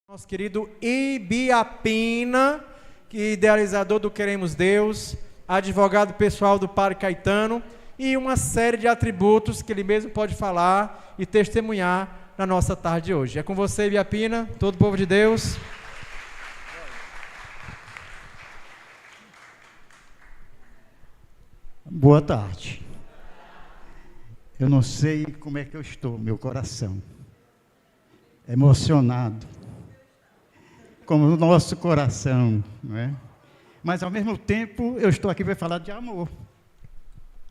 Nosso querido Ibiapina, que é idealizador do Queremos Deus, advogado pessoal do Padre Caetano e uma série de atributos que ele mesmo pode falar e testemunhar na nossa tarde de hoje. É com você, Ibiapina, todo o povo de Deus. Boa tarde. Eu não sei como é que eu estou, meu coração. Emocionado. Como o nosso coração, não é? Mas, ao mesmo tempo, eu estou aqui para falar de amor.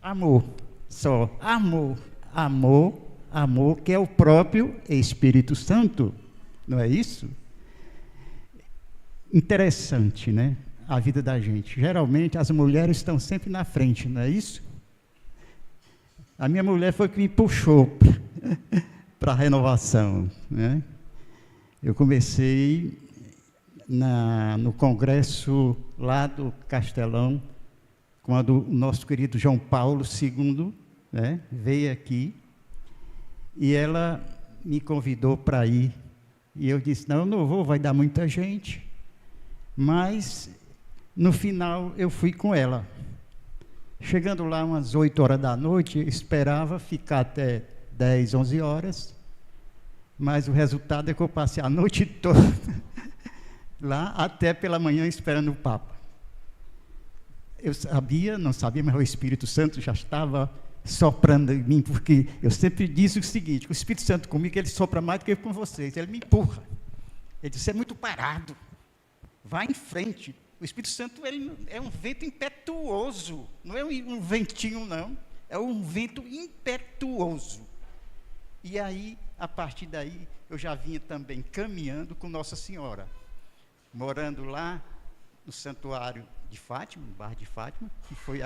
Amor, só. Amor. Amor, amor, que é o próprio Espírito Santo. Não é isso? Interessante, né? A vida da gente. Geralmente, as mulheres estão sempre na frente, não é isso? A minha mulher foi que me puxou para a renovação, né? Eu comecei no congresso lá do Castelão, quando o nosso querido João Paulo II, né, veio aqui, e ela me convidou para ir. E eu disse, não, eu não vou, vai dar muita gente. Mas, no final, eu fui com ela. Chegando lá umas 8 horas da noite, eu esperava ficar até 10, 11 horas, mas o resultado é que eu passei a noite toda lá, até pela manhã, esperando o Papa. Eu sabia, não sabia, mas o Espírito Santo já estava soprando em mim, porque eu sempre disse o seguinte, o Espírito Santo comigo, ele sopra mais do que com vocês, ele me empurra. Ele disse, é muito parado, vai em frente. O Espírito Santo ele é um vento impetuoso, não é um ventinho, não, é um vento impetuoso. E aí, a partir daí, eu já vinha também caminhando com Nossa Senhora, morando lá no Santuário de Fátima, no bairro de Fátima, que foi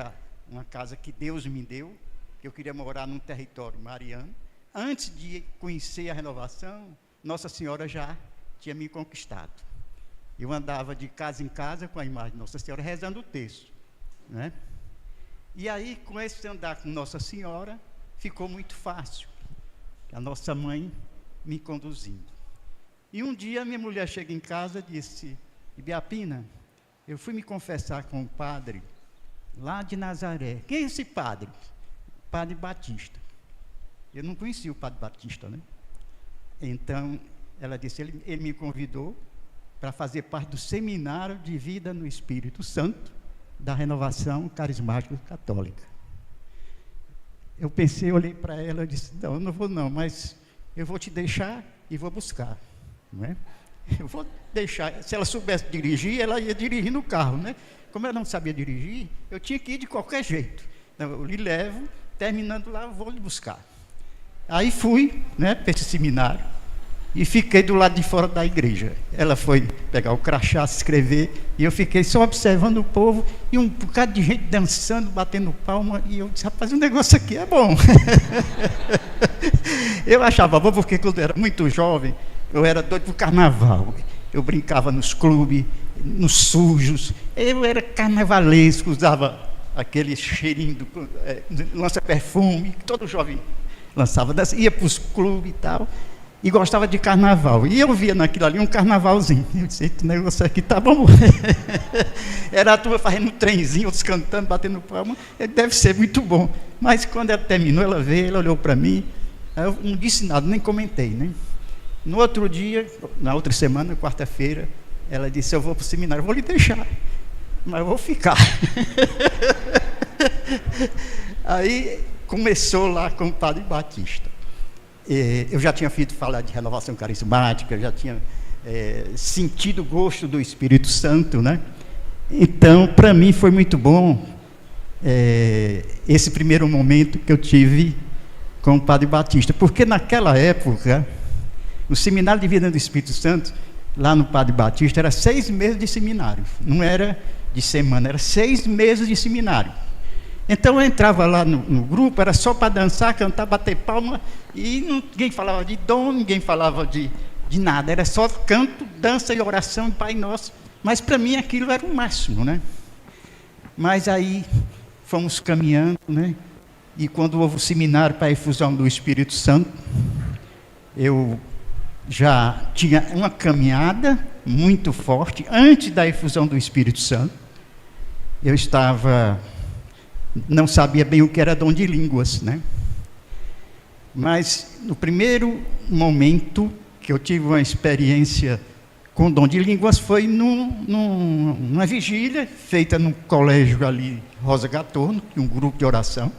uma casa que Deus me deu, que eu queria morar num território mariano. Antes de conhecer a renovação, Nossa Senhora já tinha me conquistado. Eu andava de casa em casa com a imagem de Nossa Senhora, rezando o texto, né? E aí, com esse andar com Nossa Senhora, ficou muito fácil, a nossa mãe me conduzindo. E um dia, minha mulher chega em casa e disse, Ibiapina, eu fui me confessar com um padre lá de Nazaré. Quem é esse padre? Padre Batista. Eu não conhecia o Padre Batista, né? Então, ela disse, ele me convidou para fazer parte do seminário de vida no Espírito Santo da Renovação Carismática Católica. Eu pensei, olhei para ela e disse, não, eu não vou não, mas eu vou te deixar e vou buscar, não é? Eu vou deixar, se ela soubesse dirigir, ela ia dirigir no carro, né? Como ela não sabia dirigir, eu tinha que ir de qualquer jeito. Então, eu lhe levo, terminando lá, eu vou lhe buscar. Aí fui, né, para esse seminário, e fiquei do lado de fora da igreja. Ela foi pegar o crachá, se inscrever, e eu fiquei só observando o povo, e um bocado de gente dançando, batendo palma, e eu disse, rapaz, o negócio aqui é bom. Eu achava bom, porque quando eu era muito jovem, eu era doido pro carnaval. Eu brincava nos clubes, nos sujos, eu era carnavalesco, usava aquele cheirinho do lança-perfume, que todo jovem lançava, ia para os clubes e tal, e gostava de carnaval. E eu via naquilo ali um carnavalzinho. Eu disse, esse negócio aqui tá bom. Era a turma fazendo um trenzinho, outros cantando, batendo palma. Deve ser muito bom. Mas quando ela terminou, ela veio, ela olhou para mim. Eu não disse nada, nem comentei, né? No outro dia, na outra semana, quarta-feira, ela disse, eu vou para o seminário, eu vou lhe deixar, mas eu vou ficar. Aí começou lá com o Padre Batista. Eu já tinha ouvido falar de renovação carismática, já tinha sentido o gosto do Espírito Santo, né? Então, para mim foi muito bom esse primeiro momento que eu tive com o Padre Batista, porque naquela época, o seminário de vida do Espírito Santo, lá no Padre Batista, era 6 meses de seminário, não era de semana, era 6 meses de seminário. Então eu entrava lá no grupo, era só para dançar, cantar, bater palma, e ninguém falava de dom, ninguém falava de nada, era só canto, dança e oração, Pai Nosso. Mas para mim aquilo era o máximo, né? Mas aí fomos caminhando, né? E quando houve o seminário para a efusão do Espírito Santo, eu já tinha uma caminhada muito forte antes da efusão do Espírito Santo. Eu não sabia bem o que era dom de línguas, né? Mas no primeiro momento que eu tive uma experiência com dom de línguas foi numa vigília feita no colégio ali, Rosa Gatorno, um grupo de oração,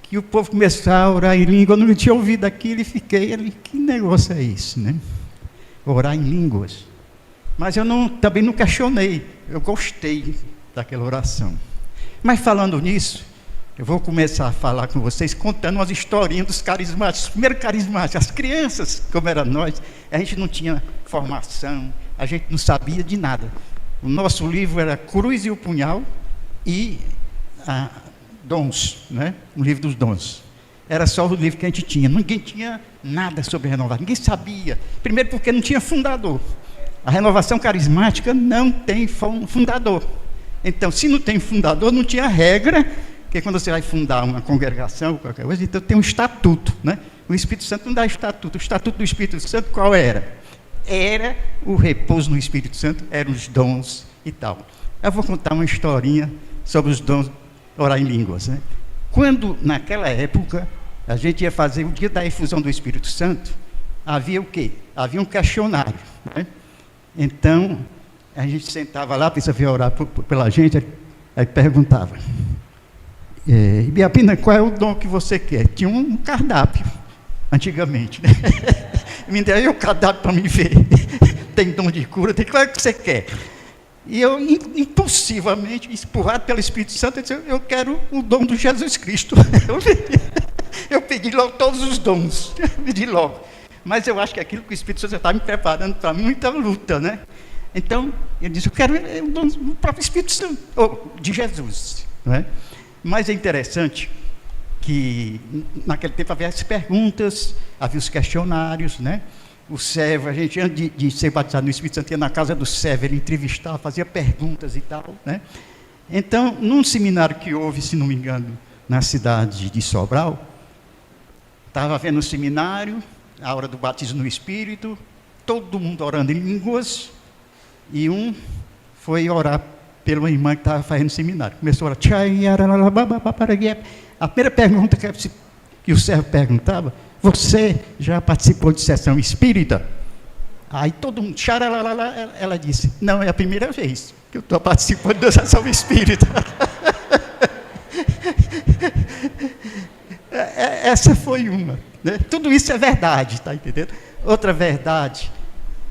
que o povo começava a orar em língua. Eu não tinha ouvido aquilo e fiquei ali, que negócio é esse, né? Orar em línguas. Mas eu também não questionei, eu gostei daquela oração. Mas falando nisso, eu vou começar a falar com vocês, contando umas historinhas dos carismáticos. Primeiro carismático, as crianças, como era nós, a gente não tinha formação, a gente não sabia de nada. O nosso livro era Cruz e o Punhal e Dons, né? O livro dos dons. Era só o livro que a gente tinha. Ninguém tinha nada sobre renovação, ninguém sabia. Primeiro porque não tinha fundador. A renovação carismática não tem fundador. Então, se não tem fundador, não tinha regra, porque quando você vai fundar uma congregação, qualquer coisa, então tem um estatuto, né? O Espírito Santo não dá estatuto. O estatuto do Espírito Santo qual era? Era o repouso no Espírito Santo, eram os dons e tal. Eu vou contar uma historinha sobre os dons, orar em línguas, né? Quando, naquela época, a gente ia fazer o dia da efusão do Espírito Santo, havia o quê? Havia um questionário, né? Então, a gente sentava lá, precisava vir orar pela gente, aí perguntava, Biapina, qual é o dom que você quer? Tinha um cardápio, antigamente, né? Me deu aí o cardápio para me ver. Tem dom de cura, qual é que você quer? E eu, impulsivamente, empurrado pelo Espírito Santo, eu disse, eu quero o dom do Jesus Cristo. Eu pedi logo todos os dons, pedi logo. Mas eu acho que aquilo que o Espírito Santo estava me preparando para muita luta, né? Então, ele disse, eu quero o dom do próprio Espírito Santo, ou de Jesus, não é? Mas é interessante que naquele tempo havia as perguntas, havia os questionários, né? O servo, a gente antes de ser batizado no Espírito Santo, ia na casa do servo, ele entrevistava, fazia perguntas e tal, né? Então, num seminário que houve, se não me engano, na cidade de Sobral, estava havendo um seminário, a hora do batismo no Espírito, todo mundo orando em línguas, e um foi orar pela irmã que estava fazendo seminário. Começou a orar. A primeira pergunta que o servo perguntava, você já participou de sessão espírita? Aí todo mundo, ela disse, não, é a primeira vez que eu estou participando da sessão espírita. Essa foi uma, né? Tudo isso é verdade, está entendendo? Outra verdade,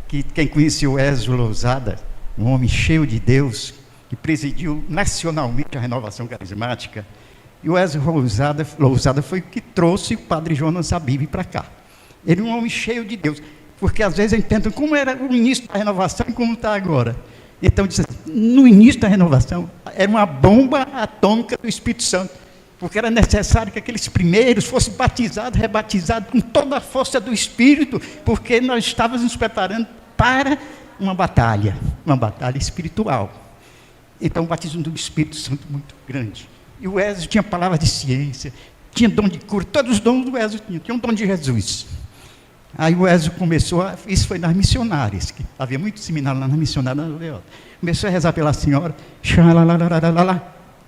que quem conhecia o Ezio Lousada, um homem cheio de Deus, que presidiu nacionalmente a renovação carismática, e o Ezio Lousada foi o que trouxe o padre Jonas Habib para cá. Ele é um homem cheio de Deus, porque às vezes a gente pensa como era o início da renovação e como está agora. Então, no início da renovação, era uma bomba atômica do Espírito Santo, porque era necessário que aqueles primeiros fossem batizados, rebatizados com toda a força do Espírito, porque nós estávamos nos preparando para uma batalha espiritual. Então, o batismo do Espírito Santo muito grande. E o Ezio tinha palavra de ciência, tinha dom de cura, todos os dons do Ezio tinha um dom de Jesus. Aí o Ezio começou, isso foi nas missionárias, que havia muito seminário lá na missionária, começou a rezar pela senhora,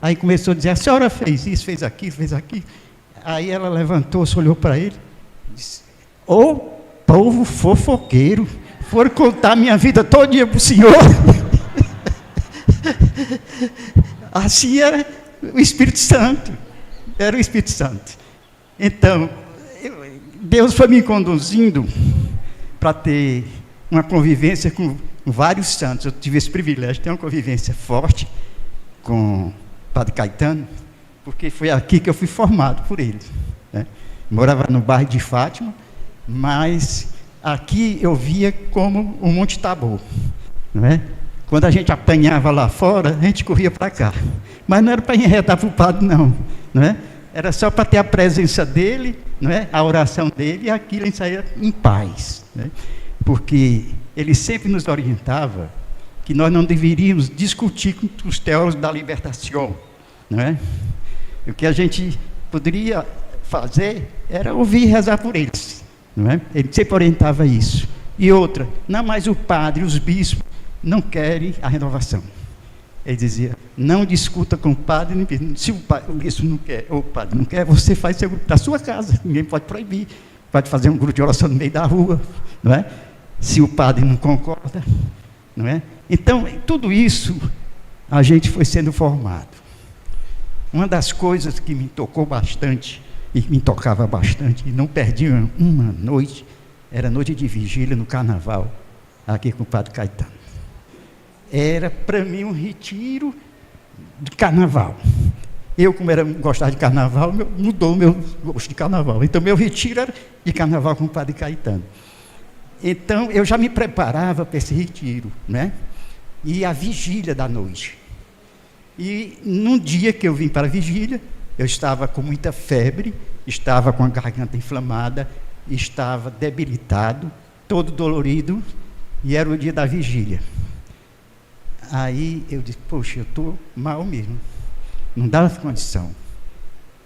aí começou a dizer, a senhora fez isso, fez aquilo, aí ela levantou-se, olhou para ele, disse, ô povo fofoqueiro, foram contar minha vida todo dia para o senhor. Assim era o Espírito Santo, era o Espírito Santo. Então, Deus foi me conduzindo para ter uma convivência com vários santos. Eu tive esse privilégio de ter uma convivência forte com o Padre Caetano, porque foi aqui que eu fui formado por ele, né? Morava no bairro de Fátima, mas aqui eu via como o Monte Tabor, não é? Quando a gente apanhava lá fora, a gente corria para cá. Mas não era para enredar para o padre, não é? Era só para ter a presença dele, não é? A oração dele, e aquilo a gente saía em paz, né? Porque ele sempre nos orientava que nós não deveríamos discutir com os teólogos da libertação, não é? O que a gente poderia fazer era ouvir e rezar por eles, não é? Ele sempre orientava isso. E outra, não, mas o padre, os bispos, não querem a renovação. Ele dizia, não discuta com o padre, se o bispo não quer, ou o padre não quer, você faz seu grupo da sua casa, ninguém pode proibir, pode fazer um grupo de oração no meio da rua, não é? Se o padre não concorda, não é? Então, tudo isso, a gente foi sendo formado. Uma das coisas que me tocou bastante, e me tocava bastante, e não perdi uma noite, era noite de vigília no carnaval, aqui com o padre Caetano. Era para mim um retiro de carnaval. Eu, como gostava de carnaval, mudou o meu gosto de carnaval. Então, meu retiro era de carnaval com o padre Caetano. Então, eu já me preparava para esse retiro, né? E a vigília da noite. E num dia que eu vim para a vigília, eu estava com muita febre, estava com a garganta inflamada, estava debilitado, todo dolorido, e era o dia da vigília. Aí eu disse, poxa, eu estou mal mesmo, não dá condição.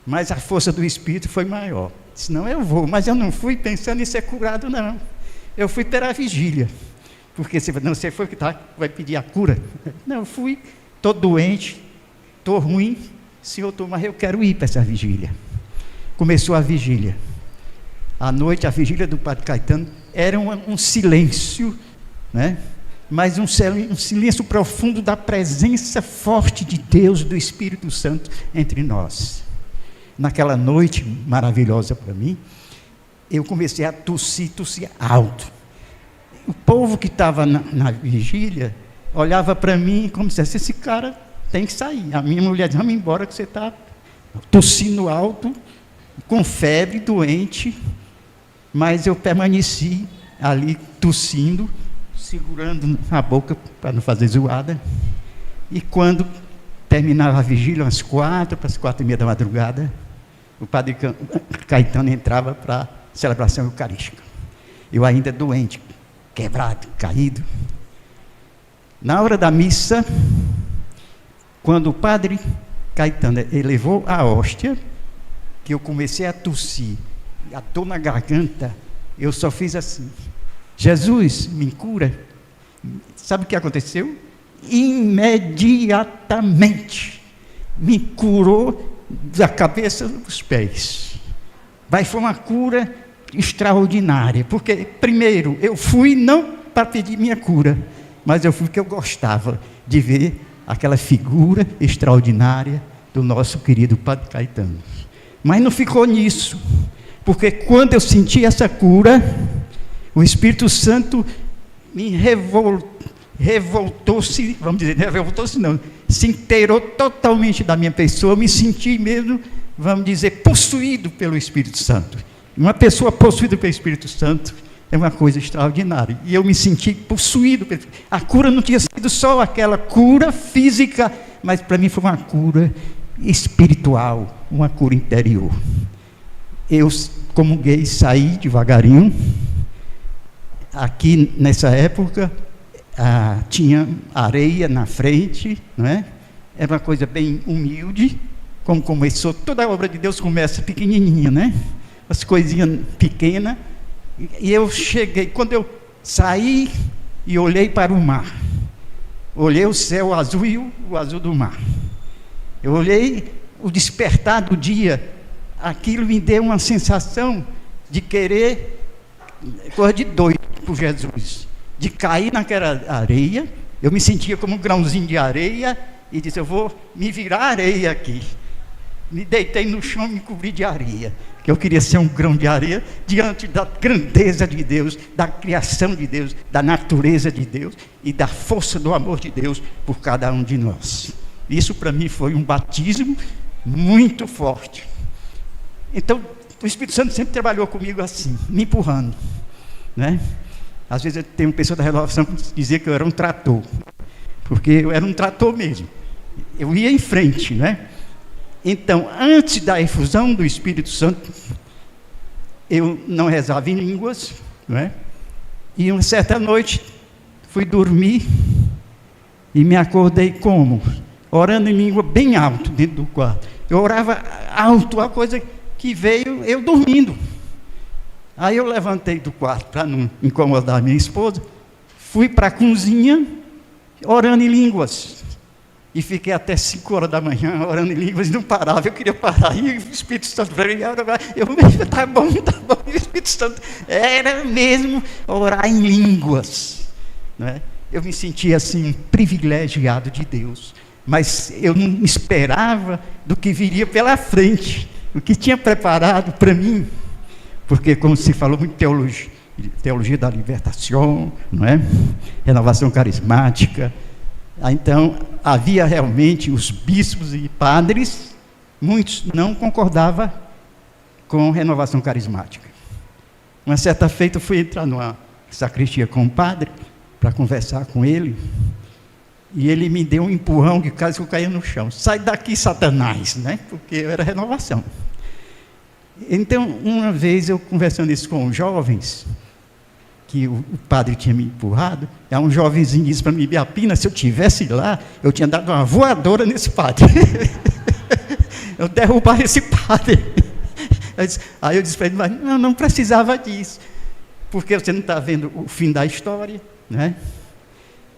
Mas a força do Espírito foi maior. Disse, não, eu vou, mas eu não fui pensando em ser curado, não. Eu fui para a vigília, porque você foi que vai pedir a cura. Não, eu fui, estou doente, estou ruim, senhor, mas eu quero ir para essa vigília. Começou a vigília. À noite, a vigília do padre Caetano era um silêncio, né? Mas um silêncio profundo da presença forte de Deus, do Espírito Santo entre nós. Naquela noite maravilhosa para mim, eu comecei a tossir alto. O povo que estava na vigília olhava para mim como se dissesse, esse cara tem que sair. A minha mulher dizia, vamos embora que você está tossindo alto, com febre, doente. Mas eu permaneci ali tossindo, segurando a boca para não fazer zoada. E quando terminava a vigília, umas 4 para as 4:30 da madrugada, o padre Caetano entrava para a celebração eucarística. Eu ainda doente, quebrado, caído. Na hora da missa, quando o padre Caetano elevou a hóstia, que eu comecei a tossir, a dor na garganta, eu só fiz assim, Jesus, me cura. Sabe o que aconteceu? Imediatamente me curou da cabeça aos pés. Mas foi uma cura extraordinária, porque primeiro eu fui não para pedir minha cura, mas eu fui porque eu gostava de ver aquela figura extraordinária do nosso querido padre Caetano. Mas não ficou nisso, porque quando eu senti essa cura, o Espírito Santo me revoltou-se, vamos dizer, revoltou-se não, se inteirou totalmente da minha pessoa, eu me senti mesmo, vamos dizer, possuído pelo Espírito Santo. Uma pessoa possuída pelo Espírito Santo é uma coisa extraordinária, e eu me senti possuído. A cura não tinha sido só aquela cura física, mas para mim foi uma cura espiritual, uma cura interior. Eu comunguei, saí devagarinho. Aqui nessa época tinha areia na frente, não é? Era uma coisa bem humilde, como começou, toda a obra de Deus começa pequenininha, né? As coisinhas pequenas, e eu cheguei, quando eu saí e olhei para o mar, olhei o céu azul e o azul do mar, eu olhei o despertar do dia, aquilo me deu uma sensação de querer, coisa de doido por Jesus, de cair naquela areia. Eu me sentia como um grãozinho de areia e disse, eu vou me virar areia aqui. Me deitei no chão e me cobri de areia, que eu queria ser um grão de areia diante da grandeza de Deus, da criação de Deus, da natureza de Deus e da força do amor de Deus por cada um de nós. Isso para mim foi um batismo muito forte. Então, o Espírito Santo sempre trabalhou comigo assim, me empurrando, né? Às vezes eu tenho pessoa da renovação que dizia que eu era um trator, porque eu era um trator mesmo, eu ia em frente, né? Então, antes da efusão do Espírito Santo, eu não rezava em línguas, não é? E uma certa noite fui dormir e me acordei como? Orando em língua bem alto dentro do quarto. Eu orava alto, a coisa que veio eu dormindo. Aí eu levantei do quarto para não incomodar a minha esposa, fui para a cozinha, orando em línguas. E fiquei até 5 horas da manhã orando em línguas e não parava. Eu queria parar. E o Espírito Santo falou, tá bom. E o Espírito Santo era mesmo orar em línguas. Não é? Eu me sentia assim, privilegiado de Deus. Mas eu não esperava do que viria pela frente. O que tinha preparado para mim. Porque, como se falou muito teologia da libertação, não é? Renovação carismática. Então, havia realmente os bispos e padres, muitos não concordavam com renovação carismática. Uma certa feita eu fui entrar numa sacristia com o padre, para conversar com ele, e ele me deu um empurrão que quase eu caía no chão. Sai daqui, Satanás, né? Porque eu era renovação. Então, uma vez eu conversando isso com os jovens, que o padre tinha me empurrado, um jovenzinho disse para mim, Biapina, se eu estivesse lá, eu tinha dado uma voadora nesse padre. Eu derrubava esse padre. Aí eu disse para ele, mas não precisava disso, porque você não está vendo o fim da história, né?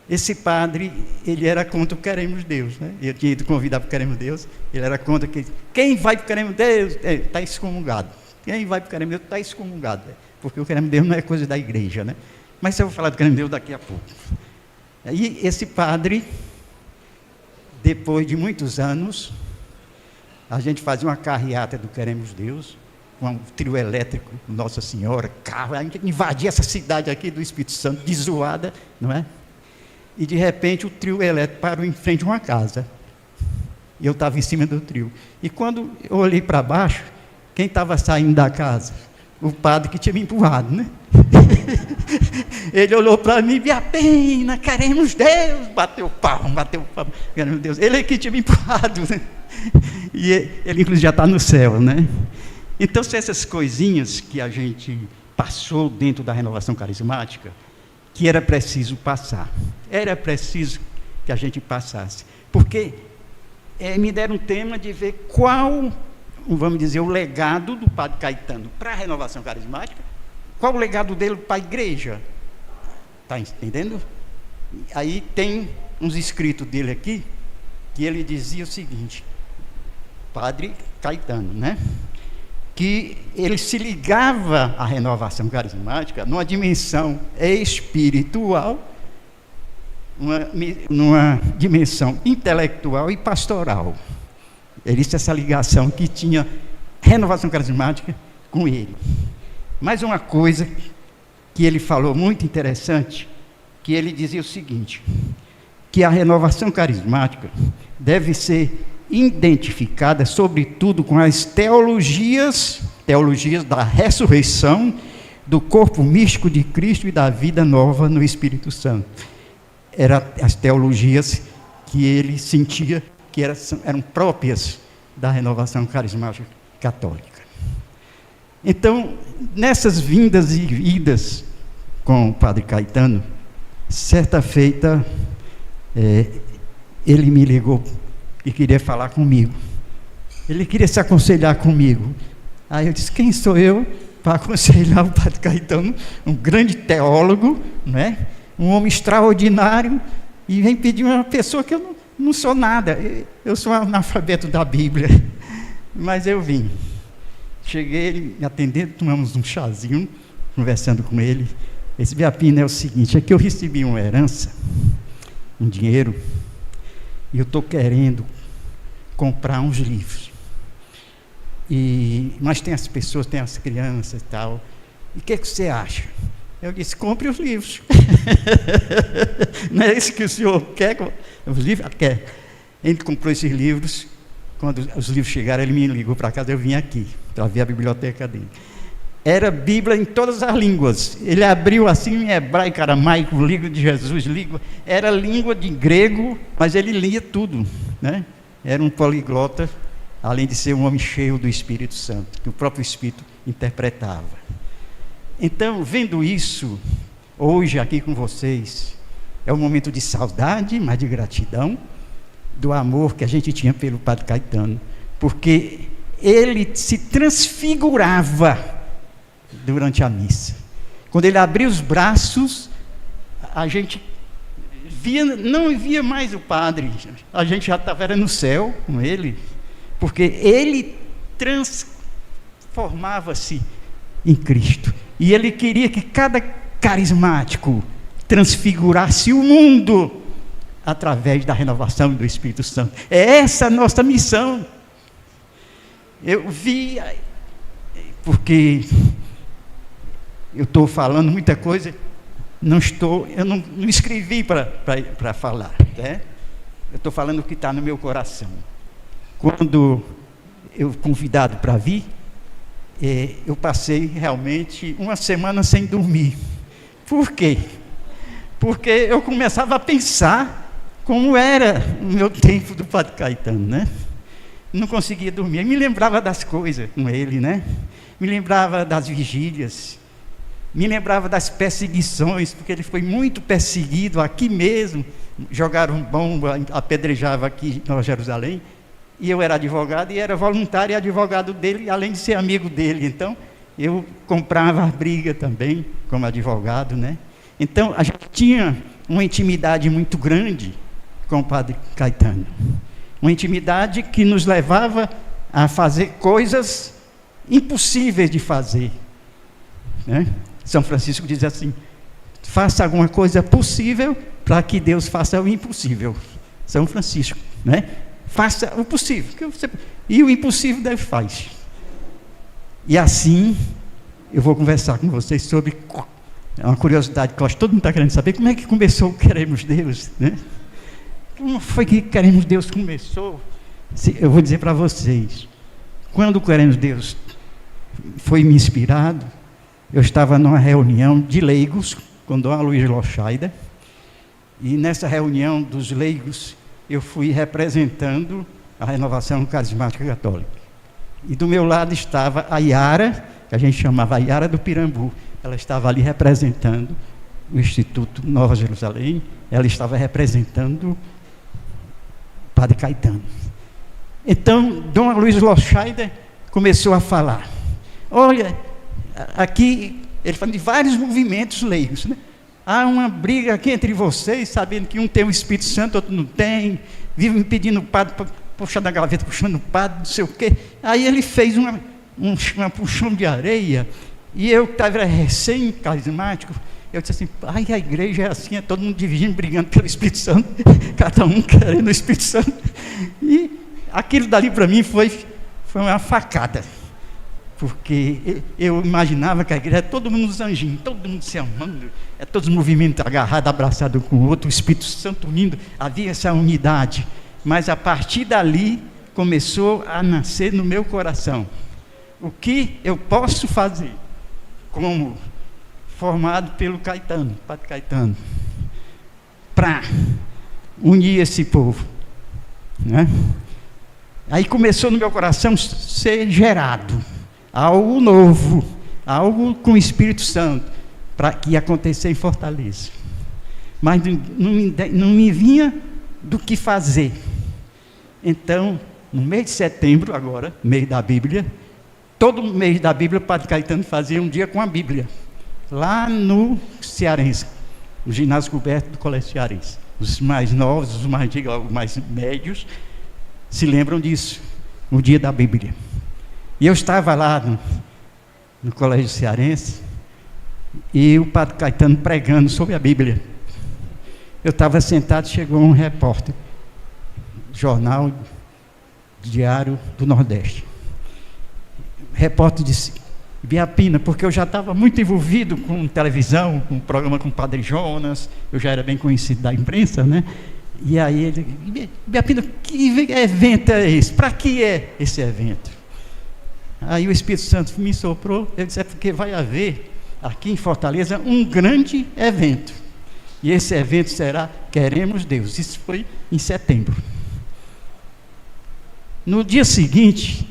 Esse padre, ele era contra o Queremos Deus, né? Eu tinha ido convidar para o Queremos Deus, ele era contra que quem vai para o Queremos Deus está excomungado. Quem vai para o Queremos Deus está excomungado. Porque o Queremos Deus não é coisa da igreja, né? Mas eu vou falar do Queremos Deus daqui a pouco. Aí esse padre, depois de muitos anos, a gente fazia uma carreata do Queremos Deus, com um trio elétrico, Nossa Senhora, carro, a gente invadia essa cidade aqui do Espírito Santo, de zoada, não é? E de repente o trio elétrico parou em frente a uma casa. E eu estava em cima do trio. E quando eu olhei para baixo, quem estava saindo da casa? O padre que tinha me empurrado, né? Ele olhou para mim, Biapina, queremos Deus, bateu palma, queremos Deus. Ele é que tinha me empurrado, né? E ele inclusive já está no céu, né? Então, são essas coisinhas que a gente passou dentro da renovação carismática, que era preciso passar. Era preciso que a gente passasse. Porque me deram um tema de ver qual, vamos dizer, o legado do padre Caetano para a renovação carismática, qual o legado dele para a igreja. Está entendendo? Aí tem uns escritos dele aqui, que ele dizia o seguinte, padre Caetano, né? Que ele se ligava à renovação carismática numa dimensão espiritual, numa dimensão intelectual e pastoral. Existe essa ligação que tinha renovação carismática com ele. Mas uma coisa que ele falou muito interessante, que ele dizia o seguinte, que a renovação carismática deve ser identificada, sobretudo, com as teologias da ressurreição, do corpo místico de Cristo e da vida nova no Espírito Santo. Eram as teologias que ele sentia que eram próprias da renovação carismática católica. Então, nessas vindas e idas com o padre Caetano, certa feita, ele me ligou e queria falar comigo. Ele queria se aconselhar comigo. Aí eu disse, quem sou eu para aconselhar o padre Caetano, um grande teólogo, né? Um homem extraordinário, e vem pedir uma pessoa que eu não sou nada, eu sou analfabeto da Bíblia. Mas eu vim. Cheguei, ele me atendeu, tomamos um chazinho, conversando com ele. Esse Biapina é o seguinte, é que eu recebi uma herança, um dinheiro, e eu estou querendo comprar uns livros. Mas tem as pessoas, tem as crianças e tal. E o que você acha? Eu disse, compre os livros. Não é isso que o senhor quer? Os livros? Quer. Ele comprou esses livros. Quando os livros chegaram, ele me ligou para casa, eu vim aqui, para ver a biblioteca dele. Era Bíblia em todas as línguas. Ele abriu assim em hebraico, aramaico, língua de Jesus, era língua de grego, mas ele lia tudo, né? Era um poliglota, além de ser um homem cheio do Espírito Santo, que o próprio Espírito interpretava. Então, vendo isso, hoje aqui com vocês, é um momento de saudade, mas de gratidão, do amor que a gente tinha pelo padre Caetano, porque ele se transfigurava durante a missa. Quando ele abriu os braços, a gente não via mais o padre, a gente já estava no céu com ele, porque ele transformava-se em Cristo. E ele queria que cada carismático transfigurasse o mundo através da renovação do Espírito Santo. É essa a nossa missão. Eu vi, porque eu estou falando muita coisa, eu não escrevi para falar, né? Eu estou falando o que está no meu coração. Quando eu convidado para vir, eu passei realmente uma semana sem dormir. Por quê? Porque eu começava a pensar como era o meu tempo do Padre Caetano, né? Não conseguia dormir. Eu me lembrava das coisas com ele, né? Me lembrava das vigílias, me lembrava das perseguições, porque ele foi muito perseguido aqui mesmo. Jogaram bomba, apedrejava aqui em Nova Jerusalém. E eu era advogado e era voluntário e advogado dele, além de ser amigo dele. Então, eu comprava a briga também, como advogado, né? Então, a gente tinha uma intimidade muito grande com o Padre Caetano. Uma intimidade que nos levava a fazer coisas impossíveis de fazer, né? São Francisco diz assim: faça alguma coisa possível para que Deus faça o impossível. São Francisco, né? Faça o possível, e o impossível Deus faz. E assim, eu vou conversar com vocês sobre uma curiosidade que eu acho que todo mundo está querendo saber: como é que começou o Queremos Deus, né? Como foi que Queremos Deus começou? Eu vou dizer para vocês, quando o Queremos Deus foi me inspirado, eu estava numa reunião de leigos com Dom Aloysio Lochaida, e nessa reunião dos leigos eu fui representando a Renovação Carismática Católica. E do meu lado estava a Yara, que a gente chamava a Yara do Pirambu. Ela estava ali representando o Instituto Nova Jerusalém, ela estava representando o Padre Caetano. Então, Dom Aloysio Lochaida começou a falar: olha, aqui, ele falando de vários movimentos leigos, né? Há uma briga aqui entre vocês, sabendo que um tem o Espírito Santo, outro não tem, vive me pedindo o padre para puxar da gaveta, puxando o padre, não sei o quê. Aí ele fez uma puxão de areia, e eu que estava recém-carismático, eu disse assim: ai, a igreja é assim, é todo mundo dividindo, brigando pelo Espírito Santo, cada um querendo o Espírito Santo. E aquilo dali para mim foi uma facada, porque eu imaginava que a igreja é todo mundo nos anjinhos, todo mundo se amando, é todos os movimentos agarrados, abraçados com o outro, o Espírito Santo unindo, havia essa unidade. Mas a partir dali começou a nascer no meu coração: o que eu posso fazer como formado pelo Caetano, Padre Caetano, para unir esse povo, né? Aí começou no meu coração ser gerado algo novo, algo com o Espírito Santo, para que ia acontecer em Fortaleza. Mas não me vinha do que fazer. Então, no mês de setembro, agora, mês da Bíblia, todo mês da Bíblia, o Padre Caetano fazia um dia com a Bíblia, lá no Cearense, no ginásio coberto do Colégio Cearense. Os mais novos, os mais antigos, os mais médios, se lembram disso, no dia da Bíblia. E eu estava lá no Colégio Cearense, e o Padre Caetano pregando sobre a Bíblia. Eu estava sentado, chegou um repórter, jornal Diário do Nordeste. O repórter disse: Biapina, porque eu já estava muito envolvido com televisão, com o programa com o Padre Jonas, eu já era bem conhecido da imprensa, né? E aí ele: Biapina, que evento é esse? Para que é esse evento? Aí o Espírito Santo me soprou, eu disse: é porque vai haver aqui em Fortaleza um grande evento. E esse evento será Queremos Deus. Isso foi em setembro. No dia seguinte,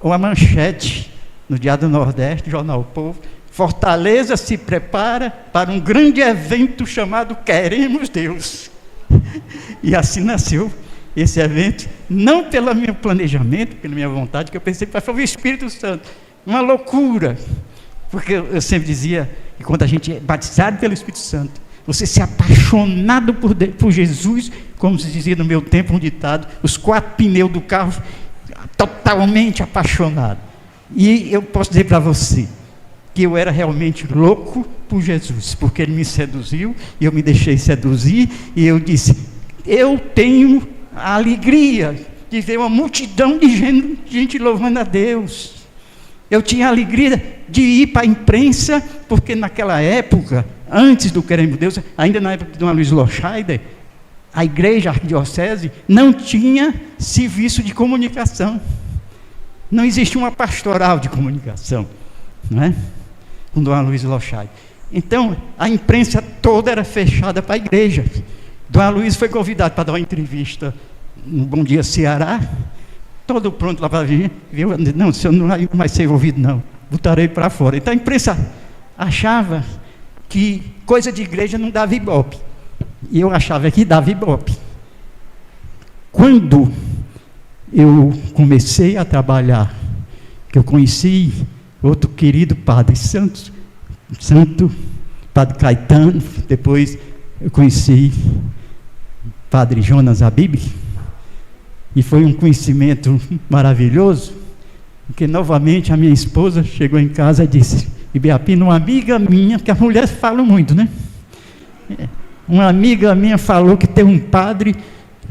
uma manchete no Diário do Nordeste, Jornal O Povo: Fortaleza se prepara para um grande evento chamado Queremos Deus. E assim nasceu esse evento, não pelo meu planejamento, pela minha vontade, que eu pensei que foi o Espírito Santo, uma loucura. Porque eu sempre dizia que quando a gente é batizado pelo Espírito Santo, você ser apaixonado por Jesus, como se dizia no meu tempo um ditado, os 4 pneus do carro, totalmente apaixonado. E eu posso dizer para você que eu era realmente louco por Jesus, porque Ele me seduziu, e eu me deixei seduzir, e eu disse, eu tenho a alegria de ver uma multidão de gente louvando a Deus. Eu tinha a alegria de ir para a imprensa, porque naquela época, antes do Queremos Deus, ainda na época de Dona Luiz Loscheider, a igreja, a arquidiocese, não tinha serviço de comunicação. Não existia uma pastoral de comunicação, não é? Com Dona Luiz Loscheider. Então, a imprensa toda era fechada para a igreja. Dona Luiz foi convidada para dar uma entrevista no Bom Dia Ceará, todo pronto lá para vir, viu? Não, o senhor não vai mais ser ouvido, não. Botarei para fora. Então a imprensa achava que coisa de igreja não dava ibope. E eu achava que dava ibope. Quando eu comecei a trabalhar, que eu conheci outro querido Padre Santo, Padre Caetano, depois eu conheci Padre Jonas Abib, e foi um conhecimento maravilhoso, porque novamente a minha esposa chegou em casa e disse, Ibiapina, uma amiga minha, porque as mulheres falam muito, né? Uma amiga minha falou que tem um padre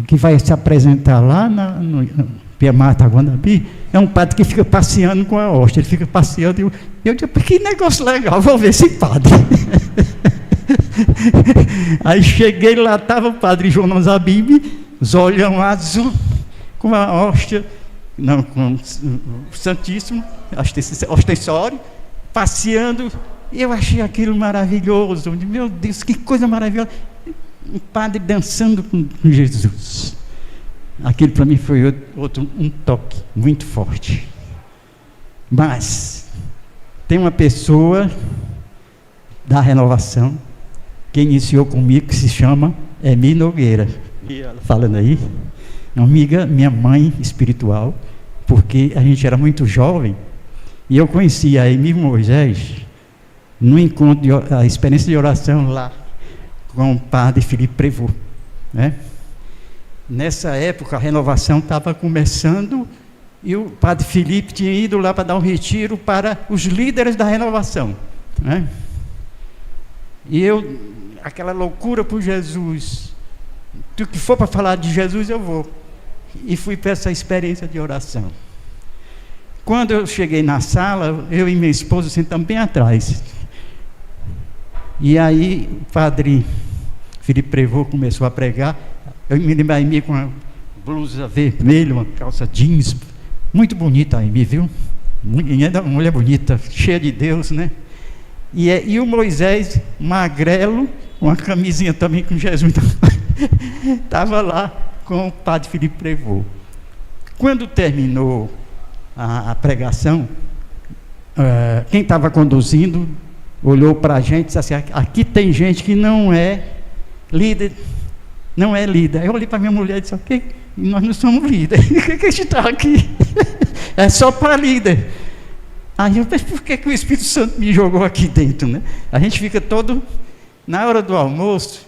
que vai se apresentar lá no Piamata Guanabi, é um padre que fica passeando com a hóstia, ele fica passeando, e eu digo, que negócio legal, vou ver esse padre. Aí cheguei lá, estava o Padre Jonas Abib, os olhão azul, com a hóstia, não, com o Santíssimo, ostensório, passeando. Eu achei aquilo maravilhoso. Meu Deus, que coisa maravilhosa. Um padre dançando com Jesus. Aquilo para mim foi um toque muito forte. Mas tem uma pessoa da renovação que iniciou comigo, que se chama Emi Nogueira. E ela falando aí, uma amiga, minha mãe espiritual, porque a gente era muito jovem, e eu conhecia a Emi Moisés no encontro, a experiência de oração lá com o padre Felipe Prevot, né? Nessa época a renovação estava começando e o padre Felipe tinha ido lá para dar um retiro para os líderes da renovação, né? E eu, aquela loucura por Jesus, tudo que for para falar de Jesus eu vou, e fui para essa experiência de oração. Quando eu cheguei na sala, eu e minha esposa sentamos bem atrás, e aí o padre Felipe Prevot começou a pregar. Eu me lembro a Amy com uma blusa vermelha, uma calça jeans, muito bonita a Amy, viu? Uma mulher bonita, cheia de Deus, né? E o Moisés, magrelo, uma camisinha também com Jesus, estava lá com o padre Felipe Prevot. Quando terminou a pregação, quem estava conduzindo olhou para a gente e disse assim, aqui tem gente que não é líder. Não é líder. Eu olhei para minha mulher e disse, ok, nós não somos líderes. Por que a gente está aqui? É só para líder. Aí eu pensei, por que o Espírito Santo me jogou aqui dentro, né? A gente fica todo, na hora do almoço,